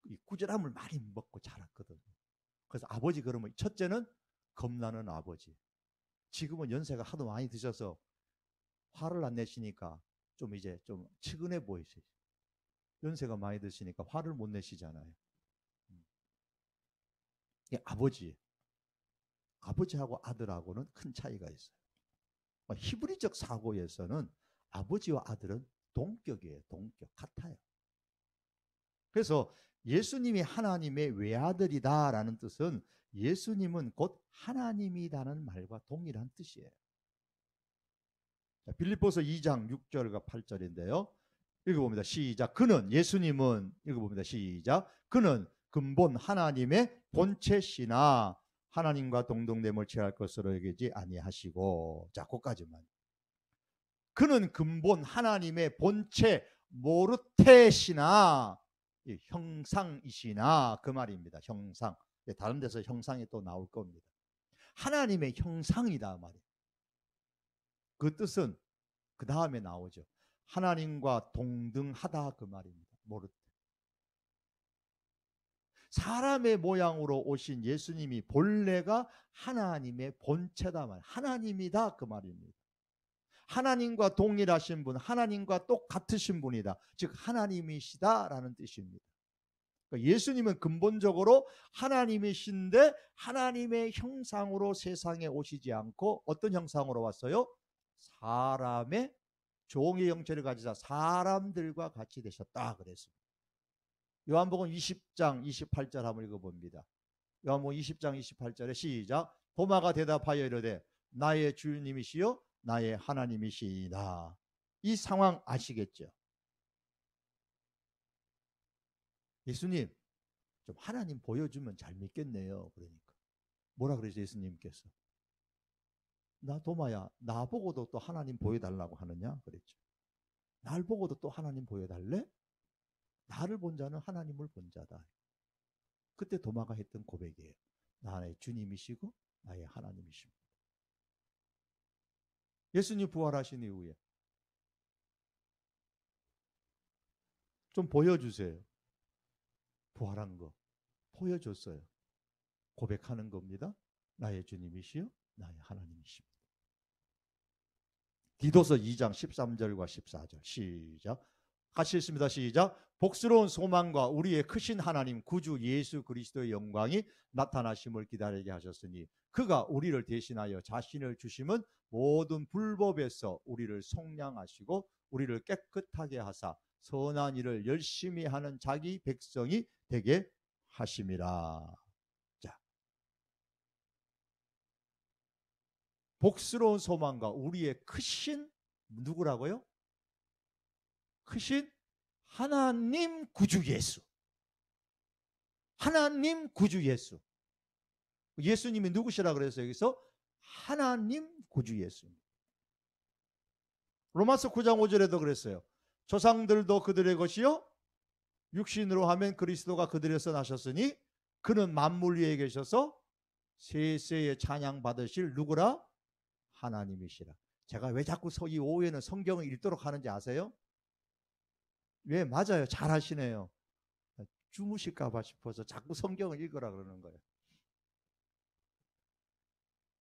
이 꾸지람을 많이 먹고 자랐거든요. 그래서 아버지 그러면 첫째는 겁나는 아버지. 지금은 연세가 하도 많이 드셔서 화를 안 내시니까 좀 이제 좀 측은해 보이세요. 연세가 많이 드시니까 화를 못 내시잖아요. 아버지. 아버지하고 아들하고는 큰 차이가 있어요. 히브리적 사고에서는 아버지와 아들은 동격이에요. 동격. 같아요. 그래서 예수님이 하나님의 외아들이다라는 뜻은 예수님은 곧 하나님이라는 말과 동일한 뜻이에요. 빌립보서 2장 6절과 8절인데요. 읽어봅니다. 시작. 그는 예수님은 읽어봅니다. 시작. 그는 근본 하나님의 본체시나 하나님과 동등됨을 취할 것으로 여기지 아니하시고. 자, 거기까지만. 그는 근본 하나님의 본체 모르테시나 형상이시나 그 말입니다. 형상. 다른 데서 형상이 또 나올 겁니다. 하나님의 형상이다 말이에요. 그 뜻은 그 다음에 나오죠. 하나님과 동등하다 그 말입니다. 모르테. 사람의 모양으로 오신 예수님이 본래가 하나님의 본체다 말. 하나님이다 그 말입니다. 하나님과 동일하신 분, 하나님과 똑같으신 분이다. 즉 하나님이시다라는 뜻입니다. 그러니까 예수님은 근본적으로 하나님이신데 하나님의 형상으로 세상에 오시지 않고 어떤 형상으로 왔어요? 사람의 종의 형체를 가지사 사람들과 같이 되셨다 그랬습니다. 요한복음 20장 28절 한번 읽어봅니다. 요한복음 20장 28절에 시작. 도마가 대답하여 이르되 나의 주님이시요 나의 하나님이시이다. 이 상황 아시겠죠? 예수님 좀 하나님 보여주면 잘 믿겠네요. 그러니까 뭐라 그러죠 예수님께서? 나 도마야 나보고도 또 하나님 보여달라고 하느냐 그랬죠. 날 보고도 또 하나님 보여달래? 나를 본 자는 하나님을 본 자다. 그때 도마가 했던 고백이에요. 나의 주님이시고 나의 하나님이십니다. 예수님 부활하신 이후에 좀 보여주세요. 부활한 거 보여줬어요. 고백하는 겁니다. 나의 주님이시요 나의 하나님이십니다. 디도서 2장 13절과 14절 시작. 같이 읽습니다. 시작. 복스러운 소망과 우리의 크신 하나님 구주 예수 그리스도의 영광이 나타나심을 기다리게 하셨으니 그가 우리를 대신하여 자신을 주심은 모든 불법에서 우리를 속량하시고 우리를 깨끗하게 하사 선한 일을 열심히 하는 자기 백성이 되게 하심이라. 자, 복스러운 소망과 우리의 크신 누구라고요? 크신 하나님 구주 예수. 하나님 구주 예수. 예수님이 누구시라 그랬어요? 여기서 하나님 구주 예수. 로마서 9장 5절에도 그랬어요. 조상들도 그들의 것이요 육신으로 하면 그리스도가 그들에서 나셨으니 그는 만물 위에 계셔서 세세에 찬양 받으실 누구라? 하나님이시라. 제가 왜 자꾸 이 오후에는 성경을 읽도록 하는지 아세요? 왜? 맞아요. 잘 하시네요. 주무실까 봐 싶어서 자꾸 성경을 읽으라 그러는 거예요.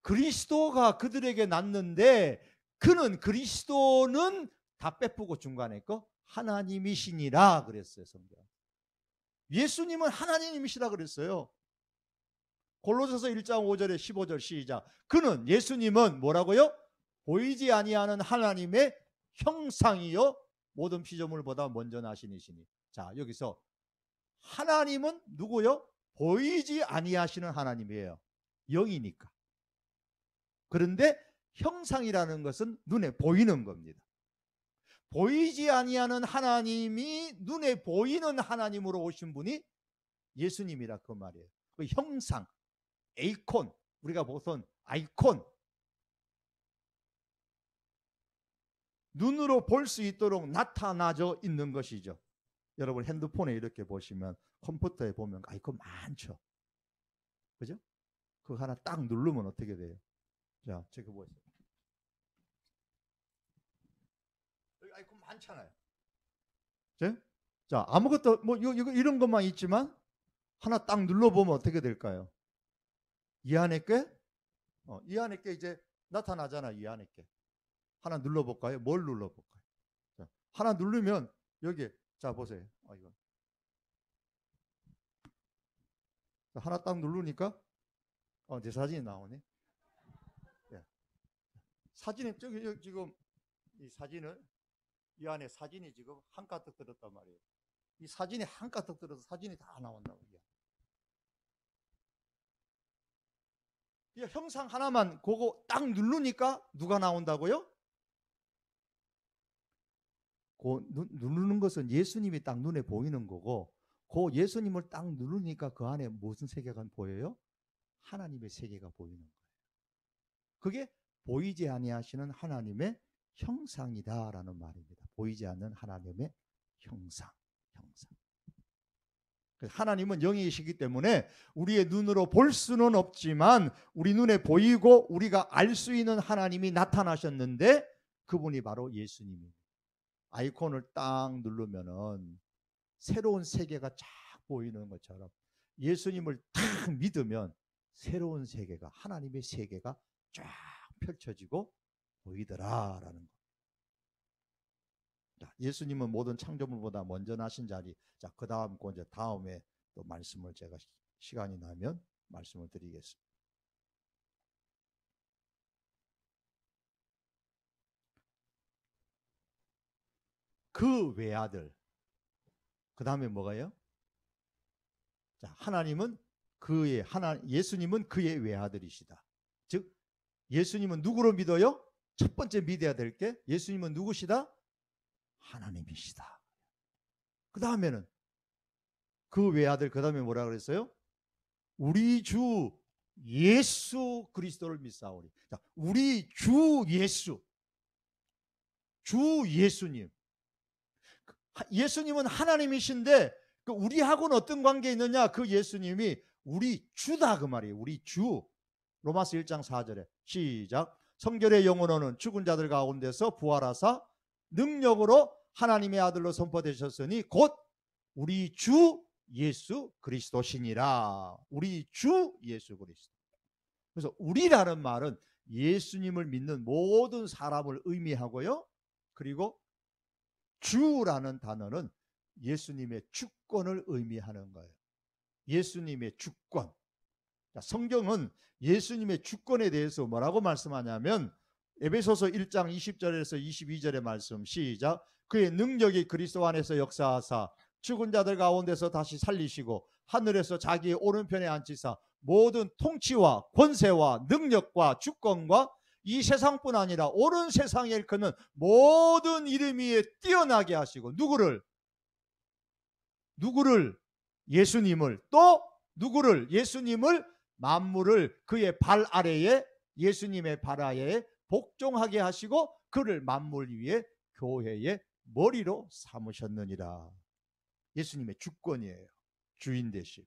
그리스도가 그들에게 났는데 그는 그리스도는 다 빼쁘고 중간에 거 하나님이시니라 그랬어요. 성경. 예수님은 하나님이시라 그랬어요. 골로새서 1장 5절에 15절 시작. 그는 예수님은 뭐라고요? 보이지 아니하는 하나님의 형상이요 모든 피조물보다 먼저 나신 이시니. 자, 여기서 하나님은 누구요? 보이지 아니하시는 하나님이에요. 영이니까. 그런데 형상이라는 것은 눈에 보이는 겁니다. 보이지 아니하는 하나님이 눈에 보이는 하나님으로 오신 분이 예수님이라 그 말이에요. 그 형상, 에이콘, 우리가 보통 아이콘, 눈으로 볼 수 있도록 나타나져 있는 것이죠. 여러분 핸드폰에 이렇게 보시면 컴퓨터에 보면 아이콘 많죠. 그죠? 그거 하나 딱 누르면 어떻게 돼요? 자, 저기 보세요. 여기 아이콘 많잖아요. 자, 아무것도 뭐 이런 것만 있지만 하나 딱 눌러보면 어떻게 될까요? 이 안에 게? 이 안에 게 이제 나타나잖아. 이 안에 게. 하나 눌러볼까요? 뭘 눌러볼까요? 자, 하나 누르면 여기 자 보세요. 이거. 자, 하나 딱 누르니까 내 사진이 나오네. 예. 사진이 저기 지금 이 사진을 이 안에 사진이 지금 한 가득 들었단 말이에요. 이 사진이 한 가득 들어서 사진이 다 나온다고. 이 형상 하나만 그거 딱 누르니까 누가 나온다고요? 그 누르는 것은 예수님이 딱 눈에 보이는 거고 그 예수님을 딱 누르니까 그 안에 무슨 세계가 보여요? 하나님의 세계가 보이는 거예요. 그게 보이지 아니하시는 하나님의 형상이다라는 말입니다. 보이지 않는 하나님의 형상. 하나님은 영이시기 때문에 우리의 눈으로 볼 수는 없지만 우리 눈에 보이고 우리가 알 수 있는 하나님이 나타나셨는데 그분이 바로 예수님입니다. 아이콘을 딱 누르면은 새로운 세계가 쫙 보이는 것처럼 예수님을 딱 믿으면 새로운 세계가 하나님의 세계가 쫙 펼쳐지고 보이더라라는 거. 자, 예수님은 모든 창조물보다 먼저 나신 자리. 자, 그 다음 이제 다음에 또 말씀을 제가 시간이 나면 말씀을 드리겠습니다. 그 외아들. 그 다음에 뭐가요? 자, 예수님은 그의 외아들이시다. 즉 예수님은 누구로 믿어요? 첫 번째 믿어야 될 게 예수님은 누구시다? 하나님이시다. 그 다음에는 그 외아들, 그 다음에 뭐라 그랬어요? 우리 주 예수 그리스도를 믿사오니. 자, 우리 주 예수님. 예수님은 하나님이신데 우리하고는 어떤 관계에 있느냐? 그 예수님이 우리 주다 그 말이에요. 우리 주. 로마서 1장 4절에 시작. 성결의 영원어는 죽은 자들 가운데서 부활하사 능력으로 하나님의 아들로 선포되셨으니 곧 우리 주 예수 그리스도시니라. 우리 주 예수 그리스도. 그래서 우리라는 말은 예수님을 믿는 모든 사람을 의미하고요. 그리고 주라는 단어는 예수님의 주권을 의미하는 거예요. 예수님의 주권. 성경은 예수님의 주권에 대해서 뭐라고 말씀하냐면 에베소서 1장 20절에서 22절의 말씀 시작. 그의 능력이 그리스도 안에서 역사하사 죽은 자들 가운데서 다시 살리시고 하늘에서 자기의 오른편에 앉히사 모든 통치와 권세와 능력과 주권과 이 세상뿐 아니라 온 세상에 일컫는 모든 이름 위에 뛰어나게 하시고 누구를? 예수님을. 또 누구를? 예수님을 만물을 그의 발 아래에 예수님의 발 아래에 복종하게 하시고 그를 만물 위에 교회의 머리로 삼으셨느니라. 예수님의 주권이에요. 주인 되심.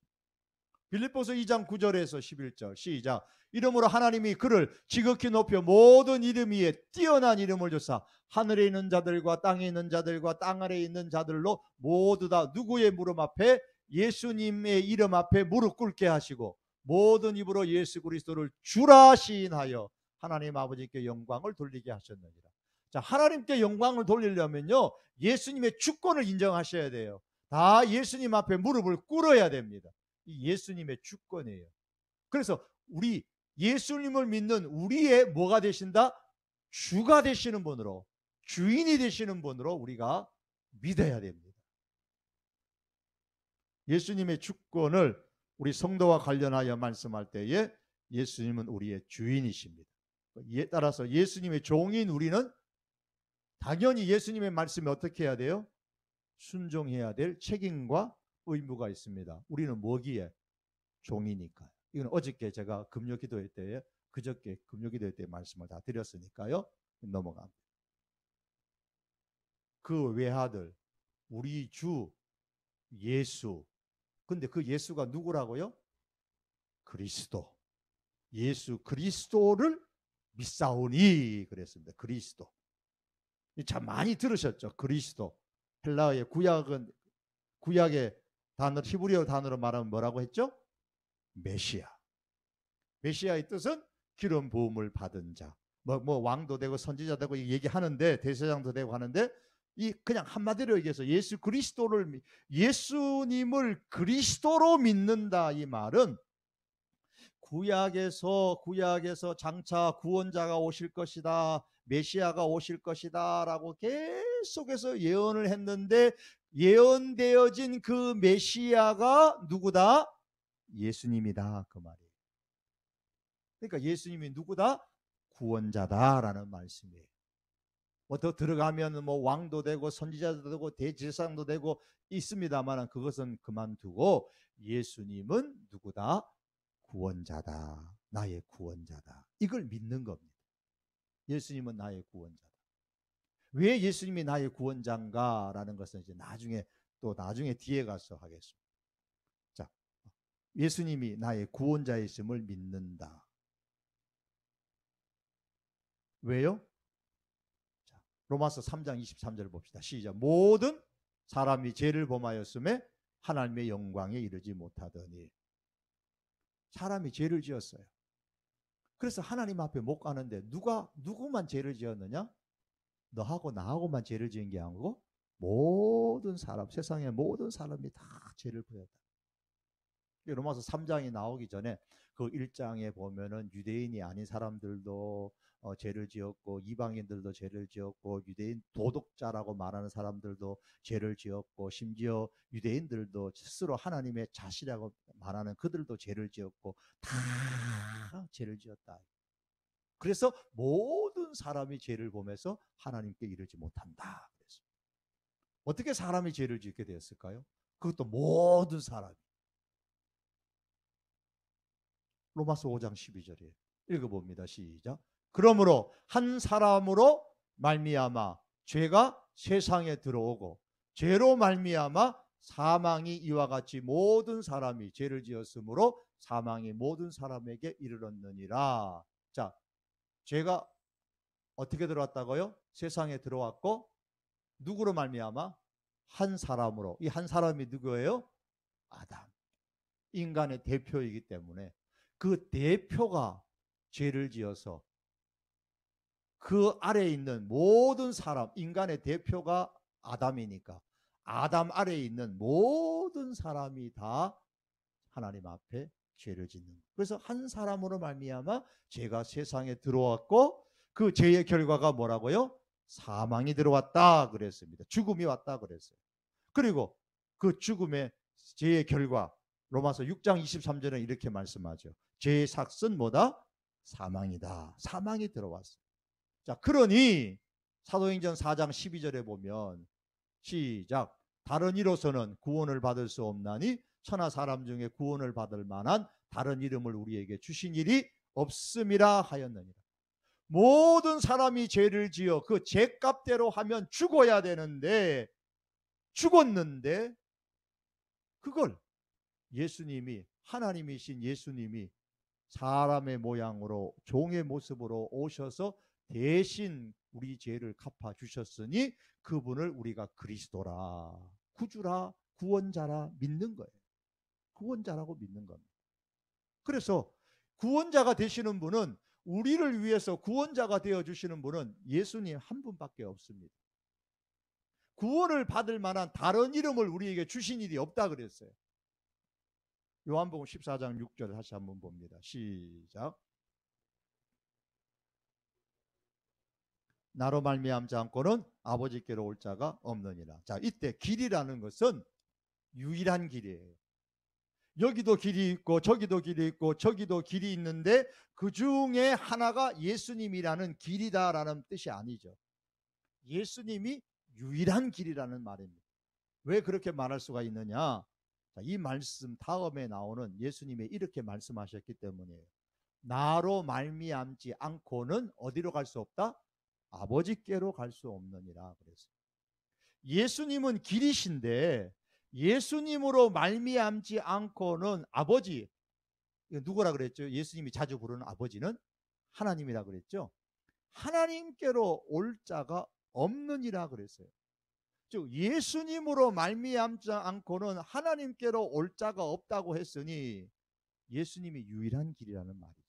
빌립보서 2장 9절에서 11절 시작. 이러므로 하나님이 그를 지극히 높여 모든 이름 위에 뛰어난 이름을 주사 하늘에 있는 자들과 땅에 있는 자들과 땅 아래에 있는 자들로 모두 다 누구의 무릎 앞에? 예수님의 이름 앞에 무릎 꿇게 하시고 모든 입으로 예수 그리스도를 주라 시인하여 하나님 아버지께 영광을 돌리게 하셨느니라. 자, 하나님께 영광을 돌리려면요 예수님의 주권을 인정하셔야 돼요. 다 예수님 앞에 무릎을 꿇어야 됩니다. 이 예수님의 주권이에요. 그래서 우리 예수님을 믿는 우리의 뭐가 되신다? 주가 되시는 분으로, 주인이 되시는 분으로 우리가 믿어야 됩니다. 예수님의 주권을 우리 성도와 관련하여 말씀할 때에 예수님은 우리의 주인이십니다. 이에 따라서 예수님의 종인 우리는 당연히 예수님의 말씀에 어떻게 해야 돼요? 순종해야 될 책임과 의무가 있습니다. 우리는 뭐기에? 종이니까요. 이건 어저께 제가 금요 기도회 때에 그저께 금요 기도회 때 말씀을 다 드렸으니까요. 넘어갑니다. 그 외아들 우리 주 예수. 근데 그 예수가 누구라고요? 그리스도. 예수 그리스도를 믿사오니 그랬습니다. 그리스도. 참 많이 들으셨죠? 그리스도. 헬라어의 구약의 단어, 히브리어 단어로 말하면 뭐라고 했죠? 메시아. 메시아의 뜻은 기름 부음을 받은 자. 뭐 왕도 되고 선지자 되고 얘기하는데 대제사장도 되고 하는데 이 그냥 한마디로 얘기해서 예수님을 그리스도로 믿는다 이 말은 구약에서 장차 구원자가 오실 것이다. 메시아가 오실 것이다 라고 계속해서 예언을 했는데 예언되어진 그 메시아가 누구다? 예수님이다 그 말이에요. 그러니까 예수님이 누구다? 구원자다라는 말씀이에요. 뭐 더 들어가면 뭐 왕도 되고 선지자도 되고 대제사장도 되고 있습니다만 그것은 그만두고 예수님은 누구다? 구원자다. 나의 구원자다. 이걸 믿는 겁니다. 예수님은 나의 구원자다. 왜 예수님이 나의 구원자인가라는 것은 이제 나중에 뒤에 가서 하겠습니다. 자, 예수님이 나의 구원자이심을 믿는다. 왜요? 자, 로마서 3장 23절 봅시다. 시작. 모든 사람이 죄를 범하였음에 하나님의 영광에 이르지 못하더니. 사람이 죄를 지었어요. 그래서 하나님 앞에 못 가는데 누구만 죄를 지었느냐? 너하고 나하고만 죄를 지은 게 아니고 모든 사람, 세상의 모든 사람이 다 죄를 보였다. 로마서 3장이 나오기 전에 그 1장에 보면은 유대인이 아닌 사람들도 죄를 지었고, 이방인들도 죄를 지었고, 유대인 도덕자라고 말하는 사람들도 죄를 지었고, 심지어 유대인들도 스스로 하나님의 자식이라고 말하는 그들도 죄를 지었고, 다 죄를 지었다. 그래서 모든 사람이 죄를 범해서 하나님께 이르지 못한다. 그래서 어떻게 사람이 죄를 짓게 되었을까요? 그것도 모든 사람이. 로마서 5장 12절에 읽어봅니다. 시작. 그러므로 한 사람으로 말미암아 죄가 세상에 들어오고, 죄로 말미암아 사망이 이와 같이 모든 사람이 죄를 지었으므로 사망이 모든 사람에게 이르렀느니라. 자, 죄가 어떻게 들어왔다고요? 세상에 들어왔고, 누구로 말미암아? 한 사람으로. 이 한 사람이 누구예요? 아담. 인간의 대표이기 때문에 그 대표가 죄를 지어서 그 아래에 있는 모든 사람, 인간의 대표가 아담이니까 아담 아래에 있는 모든 사람이 다 하나님 앞에 죄를 짓는. 그래서 한 사람으로 말미암아 죄가 세상에 들어왔고, 그 죄의 결과가 뭐라고요? 사망이 들어왔다 그랬습니다. 죽음이 왔다 그랬어요. 그리고 그 죽음의 죄의 결과, 로마서 6장 23절에 이렇게 말씀하죠. 죄의 삭은 뭐다? 사망이다. 사망이 들어왔어요. 자, 그러니 사도행전 4장 12절에 보면 시작. 다른 이로서는 구원을 받을 수 없나니 천하 사람 중에 구원을 받을 만한 다른 이름을 우리에게 주신 일이 없음이라 하였느니라. 모든 사람이 죄를 지어 그 죄값대로 하면 죽어야 되는데, 죽었는데 그걸 예수님이, 하나님이신 예수님이 사람의 모양으로 종의 모습으로 오셔서 대신 우리 죄를 갚아 주셨으니 그분을 우리가 그리스도라, 구주라, 구원자라 믿는 거예요. 구원자라고 믿는 겁니다. 그래서 구원자가 되시는 분은, 우리를 위해서 구원자가 되어주시는 분은 예수님 한 분밖에 없습니다. 구원을 받을 만한 다른 이름을 우리에게 주신 일이 없다 그랬어요. 요한복음 14장 6절 다시 한번 봅니다. 시작. 나로 말미암지 않고는 아버지께로 올 자가 없느니라. 자, 이때 길이라는 것은 유일한 길이에요. 여기도 길이 있고 저기도 길이 있고 저기도 길이 있는데 그 중에 하나가 예수님이라는 길이다라는 뜻이 아니죠. 예수님이 유일한 길이라는 말입니다. 왜 그렇게 말할 수가 있느냐? 자, 이 말씀 다음에 나오는 예수님이 이렇게 말씀하셨기 때문이에요. 나로 말미암지 않고는 어디로 갈 수 없다? 아버지께로 갈 수 없느니라 그랬어요. 예수님은 길이신데 예수님으로 말미암지 않고는 아버지, 누구라 그랬죠? 예수님이 자주 부르는 아버지는 하나님이라 그랬죠. 하나님께로 올 자가 없느니라 그랬어요. 즉 예수님으로 말미암지 않고는 하나님께로 올 자가 없다고 했으니 예수님이 유일한 길이라는 말이죠.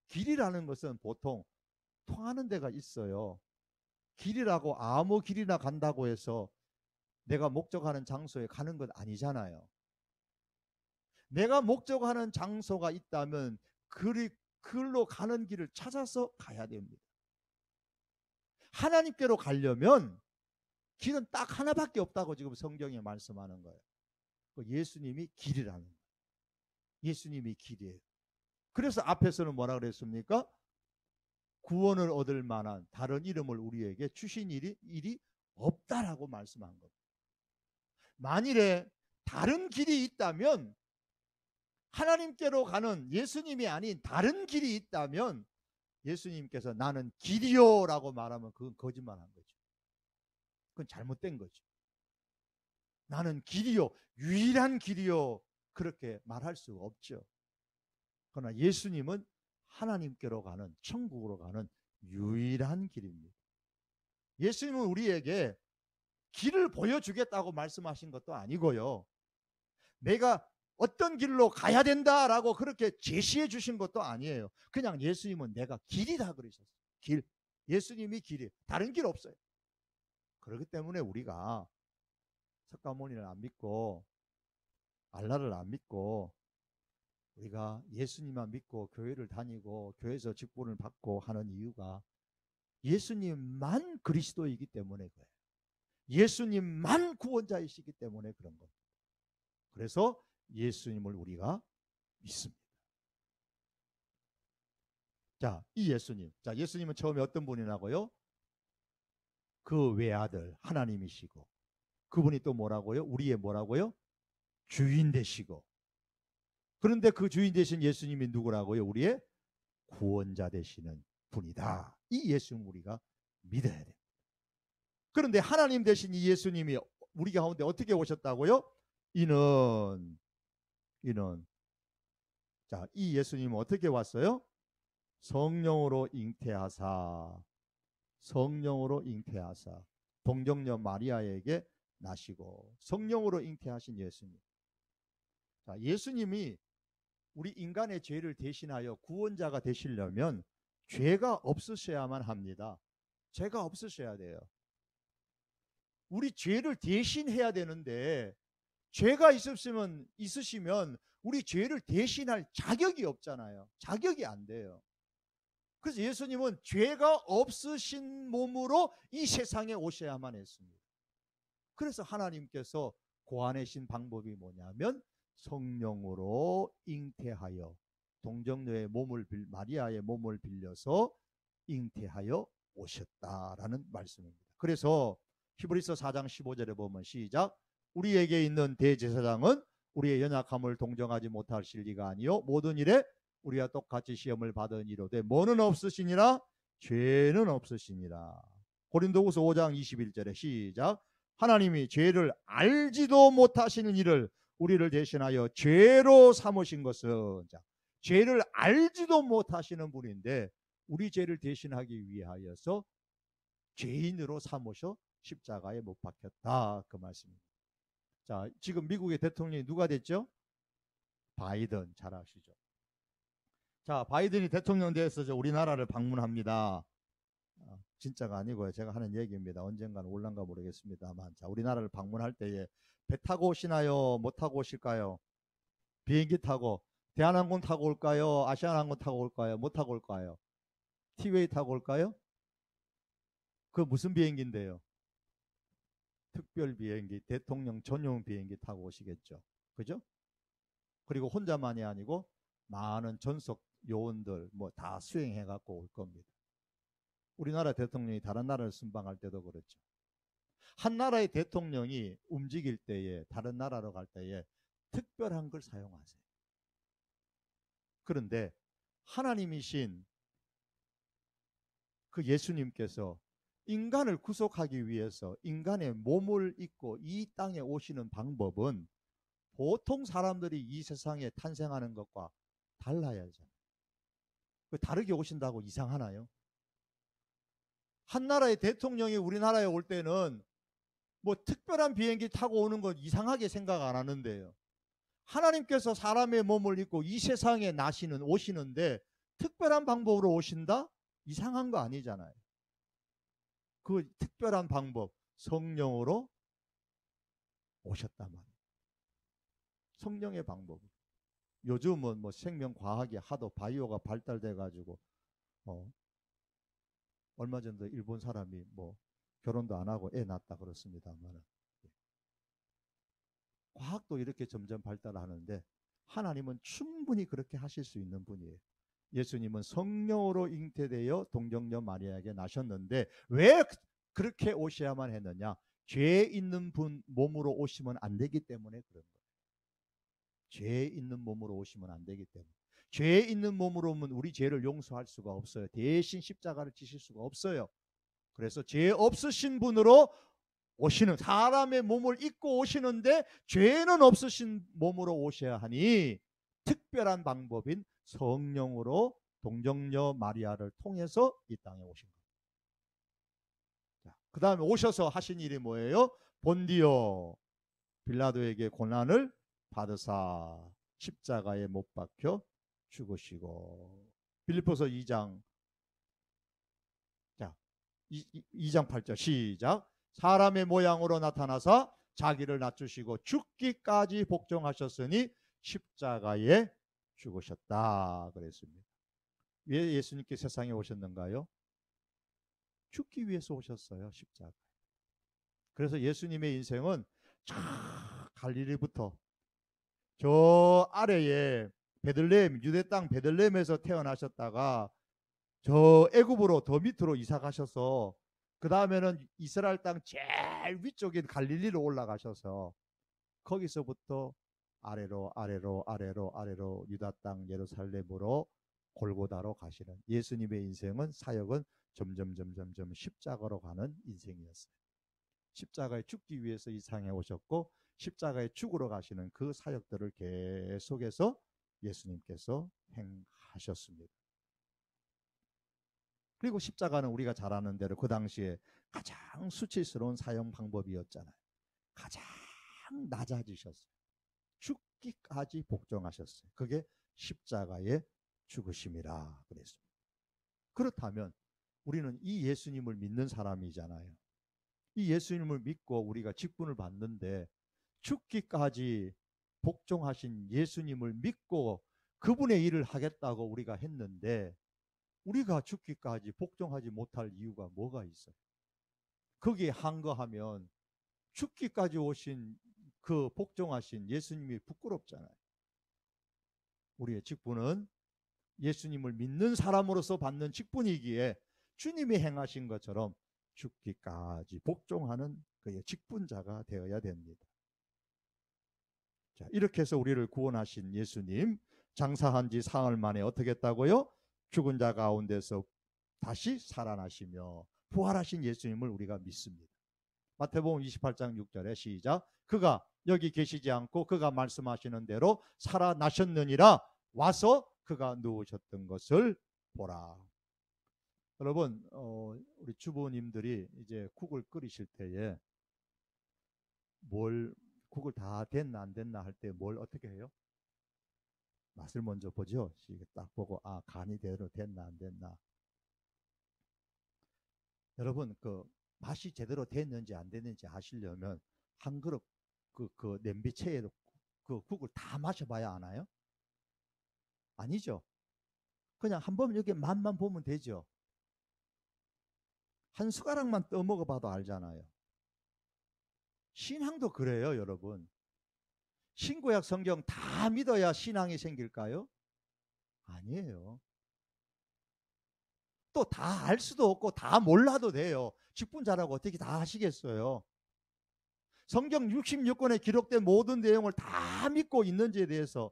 길이라는 것은 보통 통하는 데가 있어요. 길이라고 아무 길이나 간다고 해서 내가 목적하는 장소에 가는 건 아니잖아요. 내가 목적하는 장소가 있다면 그로 가는 길을 찾아서 가야 됩니다. 하나님께로 가려면 길은 딱 하나밖에 없다고 지금 성경에 말씀하는 거예요. 예수님이 길이라는 거예요. 예수님이 길이에요. 그래서 앞에서는 뭐라 그랬습니까? 구원을 얻을 만한 다른 이름을 우리에게 주신 일이 없다라고 말씀한 겁니다. 만일에 다른 길이 있다면, 하나님께로 가는 예수님이 아닌 다른 길이 있다면 예수님께서 나는 길이요라고 말하면 그건 거짓말한 거죠. 그건 잘못된 거죠. 나는 길이요, 유일한 길이요, 그렇게 말할 수 없죠. 그러나 예수님은 하나님께로 가는, 천국으로 가는 유일한 길입니다. 예수님은 우리에게 길을 보여주겠다고 말씀하신 것도 아니고요, 내가 어떤 길로 가야 된다라고 그렇게 제시해 주신 것도 아니에요. 그냥 예수님은 내가 길이다 그러셨어요. 길. 예수님이 길이, 다른 길 없어요. 그렇기 때문에 우리가 석가모니를 안 믿고 알라를 안 믿고 우리가 예수님만 믿고 교회를 다니고 교회에서 직분을 받고 하는 이유가 예수님만 그리스도이기 때문에 그래요. 예수님만 구원자이시기 때문에 그런 겁니다. 그래서 예수님을 우리가 믿습니다. 자, 이 예수님. 자, 예수님은 처음에 어떤 분이라고요? 그 외아들 하나님이시고, 그분이 또 뭐라고요? 우리의 뭐라고요? 주인 되시고. 그런데 그 주인 되신 예수님이 누구라고요? 우리의 구원자 되시는 분이다. 이 예수님 우리가 믿어야 돼요. 그런데 하나님 되신 이 예수님이 우리 가운데 어떻게 오셨다고요? 이는 자, 이 예수님은 어떻게 왔어요? 성령으로 잉태하사 동정녀 마리아에게 나시고 성령으로 잉태하신 예수님. 자, 예수님이 우리 인간의 죄를 대신하여 구원자가 되시려면 죄가 없으셔야만 합니다. 죄가 없으셔야 돼요. 우리 죄를 대신해야 되는데 죄가 있으시면 우리 죄를 대신할 자격이 없잖아요. 자격이 안 돼요. 그래서 예수님은 죄가 없으신 몸으로 이 세상에 오셔야만 했습니다. 그래서 하나님께서 고안하신 방법이 뭐냐면 성령으로 잉태하여 동정녀의 마리아의 몸을 빌려서 잉태하여 오셨다라는 말씀입니다. 그래서 히브리서 4장 15절에 보면 시작. 우리에게 있는 대제사장은 우리의 연약함을 동정하지 못하실 리가 아니요 모든 일에 우리가 똑같이 시험을 받은 이로되 뭐는 없으시니라? 죄는 없으시니라. 고린도후서 5장 21절에 시작. 하나님이 죄를 알지도 못하시는 이를 우리를 대신하여 죄로 삼으신 것은, 자, 죄를 알지도 못하시는 분인데 우리 죄를 대신하기 위하여서 죄인으로 삼으셔 십자가에 못 박혔다, 그 말씀입니다. 자, 지금 미국의 대통령이 누가 됐죠? 바이든, 잘 아시죠? 자, 바이든이 대통령 돼서 우리나라를 방문합니다. 진짜가 아니고요. 제가 하는 얘기입니다. 언젠가는 올란가 모르겠습니다만. 자, 우리나라를 방문할 때에 배 타고 오시나요? 못 타고 오실까요? 비행기 타고, 대한항공 타고 올까요? 아시아나항공 타고 올까요? 못 타고 올까요? 티웨이 타고 올까요? 그 무슨 비행기인데요? 특별 비행기, 대통령 전용 비행기 타고 오시겠죠. 그죠? 그리고 혼자만이 아니고 많은 전속 요원들 뭐 다 수행해 갖고 올 겁니다. 우리나라 대통령이 다른 나라를 순방할 때도 그렇죠. 한 나라의 대통령이 움직일 때에, 다른 나라로 갈 때에 특별한 걸 사용하세요. 그런데 하나님이신 그 예수님께서 인간을 구속하기 위해서 인간의 몸을 입고 이 땅에 오시는 방법은 보통 사람들이 이 세상에 탄생하는 것과 달라야죠. 다르게 오신다고 이상하나요? 한 나라의 대통령이 우리나라에 올 때는 뭐 특별한 비행기 타고 오는 건 이상하게 생각 안 하는데요. 하나님께서 사람의 몸을 입고 이 세상에 오시는데 특별한 방법으로 오신다? 이상한 거 아니잖아요. 그 특별한 방법, 성령으로 오셨단 말이에요. 성령의 방법. 요즘은 뭐 생명과학이 하도 바이오가 발달돼 가지고 얼마 전도 일본 사람이 뭐 결혼도 안 하고 애 낳았다 그렇습니다만, 과학도 이렇게 점점 발달하는데 하나님은 충분히 그렇게 하실 수 있는 분이에요. 예수님은 성령으로 잉태되어 동정녀 마리아에게 나셨는데 왜 그렇게 오셔야만 했느냐? 죄 있는 분 몸으로 오시면 안 되기 때문에 그런 거예요. 죄 있는 몸으로 오시면 안 되기 때문에. 죄 있는 몸으로 오면 우리 죄를 용서할 수가 없어요. 대신 십자가를 지실 수가 없어요. 그래서 죄 없으신 분으로 오시는, 사람의 몸을 입고 오시는데 죄는 없으신 몸으로 오셔야 하니 특별한 방법인 성령으로 동정녀 마리아를 통해서 이 땅에 오신 겁니다. 그 다음에 오셔서 하신 일이 뭐예요? 본디오 빌라도에게 고난을 받으사 십자가에 못 박혀 죽으시고. 빌립보서 2장 2장 8절 시작. 사람의 모양으로 나타나사 자기를 낮추시고 죽기까지 복종하셨으니 십자가에 죽으셨다 그랬습니다. 왜 예수님께 세상에 오셨는가요? 죽기 위해서 오셨어요. 십자가. 그래서 예수님의 인생은 저 갈릴리부터 저 아래에 베들레헴, 유대 땅 베들레헴에서 태어나셨다가 저 애굽으로 더 밑으로 이사 가셔서 그 다음에는 이스라엘 땅 제일 위쪽인 갈릴리로 올라가셔서 거기서부터 아래로 아래로 아래로 아래로 유다 땅 예루살렘으로 골고다로 가시는 예수님의 인생은 사역은 점점 십자가로 가는 인생이었어요. 십자가에 죽기 위해서 이 상에 오셨고 십자가에 죽으러 가시는 그 사역들을 계속해서 예수님께서 행하셨습니다. 그리고 십자가는 우리가 잘 아는 대로 그 당시에 가장 수치스러운 사형 방법이었잖아요. 가장 낮아지셨어요. 죽기까지 복종하셨어요. 그게 십자가의 죽으심이라 그랬습니다. 그렇다면 우리는 이 예수님을 믿는 사람이잖아요. 이 예수님을 믿고 우리가 직분을 받는데 죽기까지 복종하신 예수님을 믿고 그분의 일을 하겠다고 우리가 했는데 우리가 죽기까지 복종하지 못할 이유가 뭐가 있어요? 거기에 한거하면 죽기까지 오신 그 복종하신 예수님이 부끄럽잖아요. 우리의 직분은 예수님을 믿는 사람으로서 받는 직분이기에 주님이 행하신 것처럼 죽기까지 복종하는 그의 직분자가 되어야 됩니다. 자, 이렇게 해서 우리를 구원하신 예수님, 장사한 지 사흘 만에 어떻게 했다고요? 죽은 자 가운데서 다시 살아나시며 부활하신 예수님을 우리가 믿습니다. 마태복음 28장 6절에 시작. 그가 여기 계시지 않고 그가 말씀하시는 대로 살아나셨느니라. 와서 그가 누우셨던 것을 보라. 여러분, 우리 주부님들이 이제 국을 끓이실 때에 국을 다 됐나 안 됐나 할 때 뭘 어떻게 해요? 맛을 먼저 보죠. 딱 보고 간이 제대로 됐나 안 됐나. 여러분, 그 맛이 제대로 됐는지 안 됐는지 아시려면 한 그릇 그 냄비채에 그 국을 다 마셔봐야 아나요? 아니죠. 그냥 한번 이렇게 맛만 보면 되죠. 한 숟가락만 떠먹어봐도 알잖아요. 신앙도 그래요, 여러분. 신구약 성경 다 믿어야 신앙이 생길까요? 아니에요. 또 다 알 수도 없고 다 몰라도 돼요. 직분자라고 어떻게 다 하시겠어요? 성경 66권에 기록된 모든 내용을 다 믿고 있는지에 대해서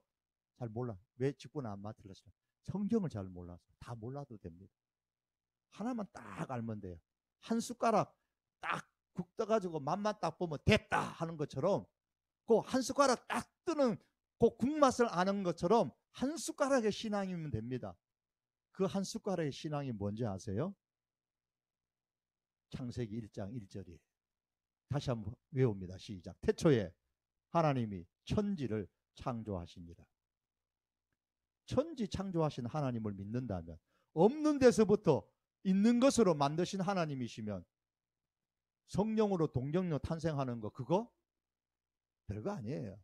잘 몰라. 왜 직분 안 맡으셨어요? 성경을 잘 몰라서. 다 몰라도 됩니다. 하나만 딱 알면 돼요. 한 숟가락 딱 국 떠가지고 맛만 딱 보면 됐다 하는 것처럼 그 한 숟가락 딱 뜨는 그 국맛을 아는 것처럼 한 숟가락의 신앙이면 됩니다. 그 한 숟가락의 신앙이 뭔지 아세요? 창세기 1장 1절이에요. 다시 한번 외웁니다. 시작. 태초에 하나님이 천지를 창조하십니다. 천지 창조하신 하나님을 믿는다면 없는 데서부터 있는 것으로 만드신 하나님이시면 성령으로 동정녀 탄생하는 거 그거 별거 아니에요.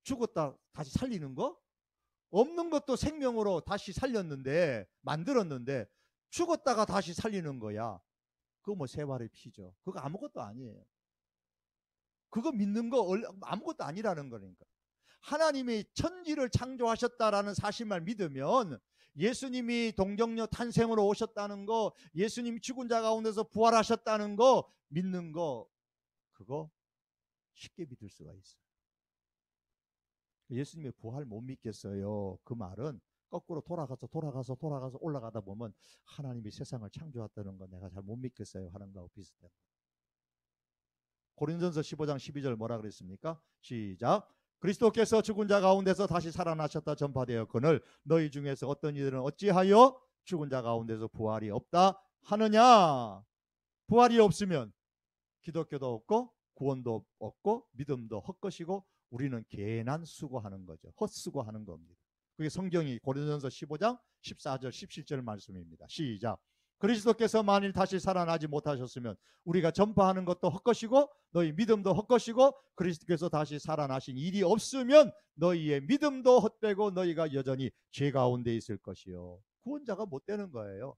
죽었다 다시 살리는 거? 없는 것도 생명으로 다시 살렸는데 만들었는데 죽었다가 다시 살리는 거야. 그거 뭐 세 발의 피죠. 그거 아무것도 아니에요. 그거 믿는 거 아무것도 아니라는 거니까. 하나님이 천지를 창조하셨다라는 사실만 믿으면 예수님이 동정녀 탄생으로 오셨다는 거, 예수님이 죽은 자 가운데서 부활하셨다는 거 믿는 거 그거 쉽게 믿을 수가 있어요. 예수님의 부활 못 믿겠어요. 그 말은 거꾸로 돌아가서 올라가다 보면 하나님이 세상을 창조했다는 거 내가 잘 못 믿겠어요 하는 거하고 비슷해요. 고린도전서 15장 12절 뭐라 그랬습니까? 시작. 그리스도께서 죽은 자 가운데서 다시 살아나셨다 전파되었거늘 너희 중에서 어떤 이들은 어찌하여 죽은 자 가운데서 부활이 없다 하느냐. 부활이 없으면 기독교도 없고 구원도 없고 믿음도 헛것이고 우리는 괜한 수고하는 거죠. 헛수고하는 겁니다. 그게 성경이 고린도전서 15장 14절 17절 말씀입니다. 시작. 그리스도께서 만일 다시 살아나지 못하셨으면 우리가 전파하는 것도 헛것이고 너희 믿음도 헛것이고 그리스도께서 다시 살아나신 일이 없으면 너희의 믿음도 헛되고 너희가 여전히 죄 가운데 있을 것이요. 구원자가 못 되는 거예요.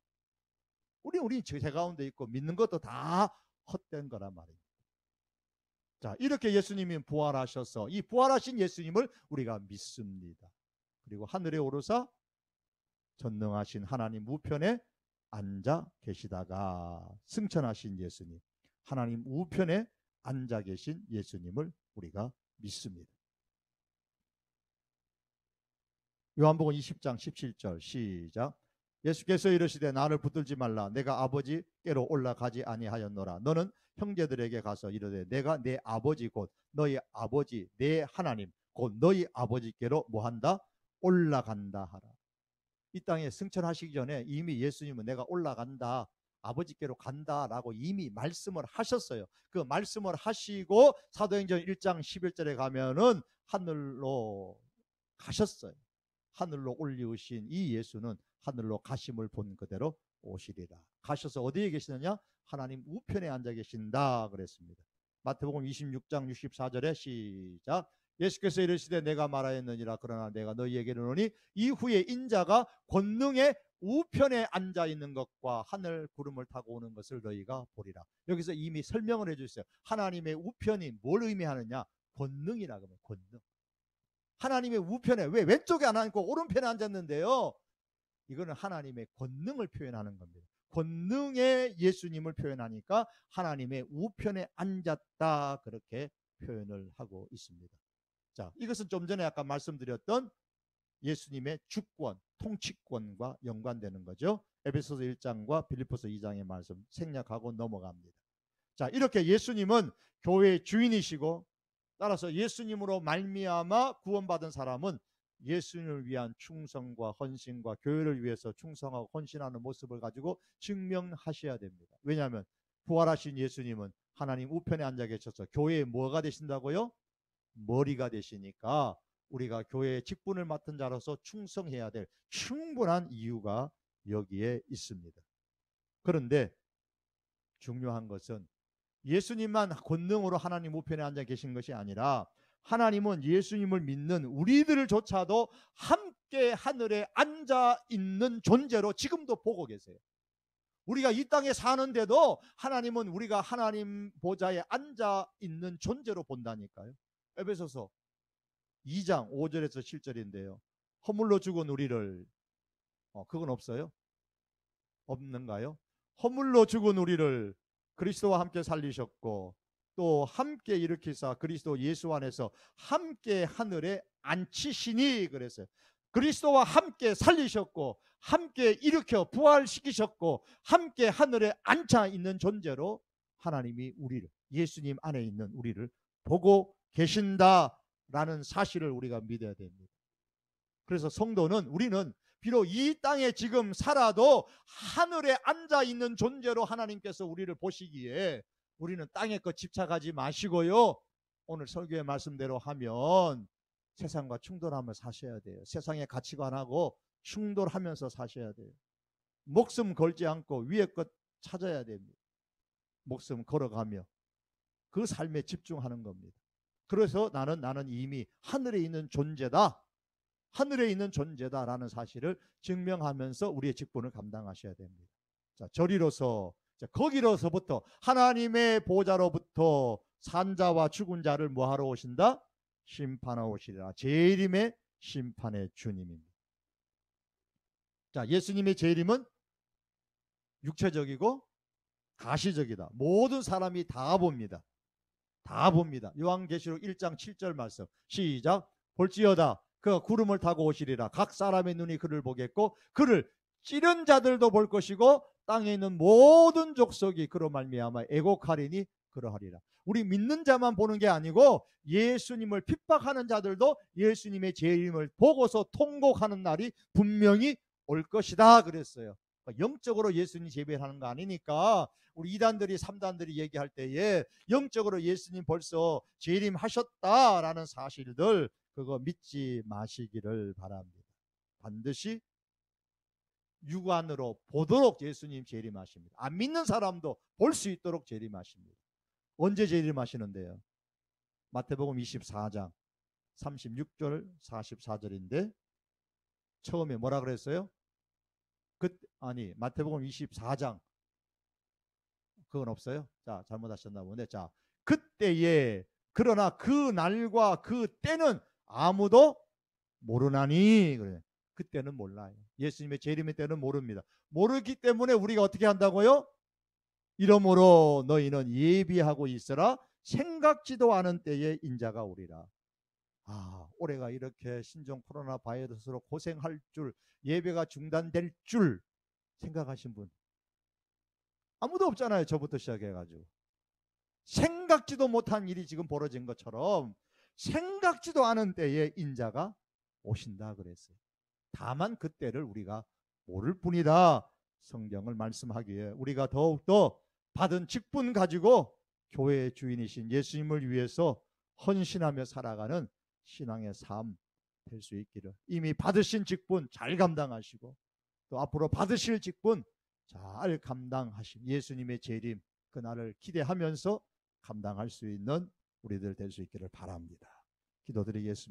우리 죄 가운데 있고 믿는 것도 다 헛된 거란 말이에요. 자, 이렇게 예수님이 부활하셔서 이 부활하신 예수님을 우리가 믿습니다. 그리고 하늘에 오르사 전능하신 하나님 우편에 앉아 계시다가 승천하신 예수님, 하나님 우편에 앉아 계신 예수님을 우리가 믿습니다. 요한복음 20장 17절 시작. 예수께서 이르시되 나를 붙들지 말라. 내가 아버지께로 올라가지 아니하였노라. 너는 형제들에게 가서 이르되 내가 내 아버지 곧 너희 아버지 내 하나님 곧 너희 아버지께로 뭐한다? 올라간다 하라. 이 땅에 승천하시기 전에 이미 예수님은 내가 올라간다, 아버지께로 간다라고 이미 말씀을 하셨어요. 그 말씀을 하시고 사도행전 1장 11절에 가면은 하늘로 가셨어요. 하늘로 올리우신 이 예수는 하늘로 가심을 본 그대로 오시리라. 가셔서 어디에 계시느냐? 하나님 우편에 앉아 계신다 그랬습니다. 마태복음 26장 64절에 시작. 예수께서 이르시되 내가 말하였느니라. 그러나 내가 너희에게 이르노니 이후에 인자가 권능의 우편에 앉아 있는 것과 하늘 구름을 타고 오는 것을 너희가 보리라. 여기서 이미 설명을 해주셨어요. 하나님의 우편이 뭘 의미하느냐? 권능이라고 하면 권능. 하나님의 우편에 왜 왼쪽에 안 앉고 오른편에 앉았는데요? 이거는 하나님의 권능을 표현하는 겁니다. 권능의 예수님을 표현하니까 하나님의 우편에 앉았다 그렇게 표현을 하고 있습니다. 자, 이것은 좀 전에 아까 말씀드렸던 예수님의 주권, 통치권과 연관되는 거죠. 에베소서 1장과 빌립보서 2장의 말씀 생략하고 넘어갑니다. 자, 이렇게 예수님은 교회의 주인이시고 따라서 예수님으로 말미암아 구원받은 사람은 예수님을 위한 충성과 헌신과 교회를 위해서 충성하고 헌신하는 모습을 가지고 증명하셔야 됩니다. 왜냐하면 부활하신 예수님은 하나님 우편에 앉아 계셔서 교회의 뭐가 되신다고요? 머리가 되시니까 우리가 교회의 직분을 맡은 자로서 충성해야 될 충분한 이유가 여기에 있습니다. 그런데 중요한 것은 예수님만 권능으로 하나님 우편에 앉아 계신 것이 아니라 하나님은 예수님을 믿는 우리들조차도 함께 하늘에 앉아 있는 존재로 지금도 보고 계세요. 우리가 이 땅에 사는데도 하나님은 우리가 하나님 보좌에 앉아 있는 존재로 본다니까요. 에베소서 2장 5절에서 7절인데요. 허물로 죽은 우리를 그건 없어요? 없는가요? 허물로 죽은 우리를 그리스도와 함께 살리셨고 또 함께 일으키사 그리스도 예수 안에서 함께 하늘에 앉히시니 그랬어요. 그리스도와 함께 살리셨고 함께 일으켜 부활시키셨고 함께 하늘에 앉아 있는 존재로 하나님이 우리를, 예수님 안에 있는 우리를 보고 계신다라는 사실을 우리가 믿어야 됩니다. 그래서 성도는, 우리는 비록 이 땅에 지금 살아도 하늘에 앉아 있는 존재로 하나님께서 우리를 보시기에 우리는 땅에 것 집착하지 마시고요. 오늘 설교의 말씀대로 하면 세상과 충돌하며 사셔야 돼요. 세상의 가치관하고 충돌하면서 사셔야 돼요. 목숨 걸지 않고 위의 것 찾아야 됩니다. 목숨 걸어가며 그 삶에 집중하는 겁니다. 그래서 나는 이미 하늘에 있는 존재다. 하늘에 있는 존재다라는 사실을 증명하면서 우리의 직분을 감당하셔야 됩니다. 자, 저리로서, 거기로서부터 하나님의 보좌로부터 산자와 죽은 자를 뭐하러 오신다? 심판하러 오시리라. 재림의 심판의 주님입니다. 자, 예수님의 재림은 육체적이고 가시적이다. 모든 사람이 다 봅니다. 다 봅니다. 요한계시록 1장 7절 말씀 시작. 볼지어다 그 구름을 타고 오시리라. 각 사람의 눈이 그를 보겠고 그를 찌른 자들도 볼 것이고 땅에 있는 모든 족속이 그로 말미암아 애곡하리니 그러하리라. 우리 믿는 자만 보는 게 아니고 예수님을 핍박하는 자들도 예수님의 재림을 보고서 통곡하는 날이 분명히 올 것이다 그랬어요. 영적으로 예수님 재림하는 거 아니니까 우리 2단들이 3단들이 얘기할 때에 영적으로 예수님 벌써 재림하셨다라는 사실들 그거 믿지 마시기를 바랍니다. 반드시 육안으로 보도록 예수님 재림하십니다. 안 믿는 사람도 볼 수 있도록 재림하십니다. 언제 재림하시는데요? 마태복음 24장 36절 44절인데 처음에 뭐라 그랬어요? 마태복음 24장 그건 없어요? 자, 잘못하셨나 보네. 자, 그때에 그러나 그 날과 그 때는 아무도 모르나니 그래. 그때는 몰라요. 예수님의 재림의 때는 모릅니다. 모르기 때문에 우리가 어떻게 한다고요? 이러므로 너희는 예비하고 있어라. 생각지도 않은 때에 인자가 오리라. 올해가 이렇게 신종 코로나 바이러스로 고생할 줄, 예배가 중단될 줄 생각하신 분 아무도 없잖아요. 저부터 시작해가지고. 생각지도 못한 일이 지금 벌어진 것처럼 생각지도 않은 때에 인자가 오신다 그랬어요. 다만 그때를 우리가 모를 뿐이다. 성경을 말씀하기에 우리가 더욱더 받은 직분 가지고 교회의 주인이신 예수님을 위해서 헌신하며 살아가는 신앙의 삶 될 수 있기를, 이미 받으신 직분 잘 감당하시고 또 앞으로 받으실 직분 잘 감당하신 예수님의 재림 그날을 기대하면서 감당할 수 있는 우리들 될 수 있기를 바랍니다. 기도드리겠습니다.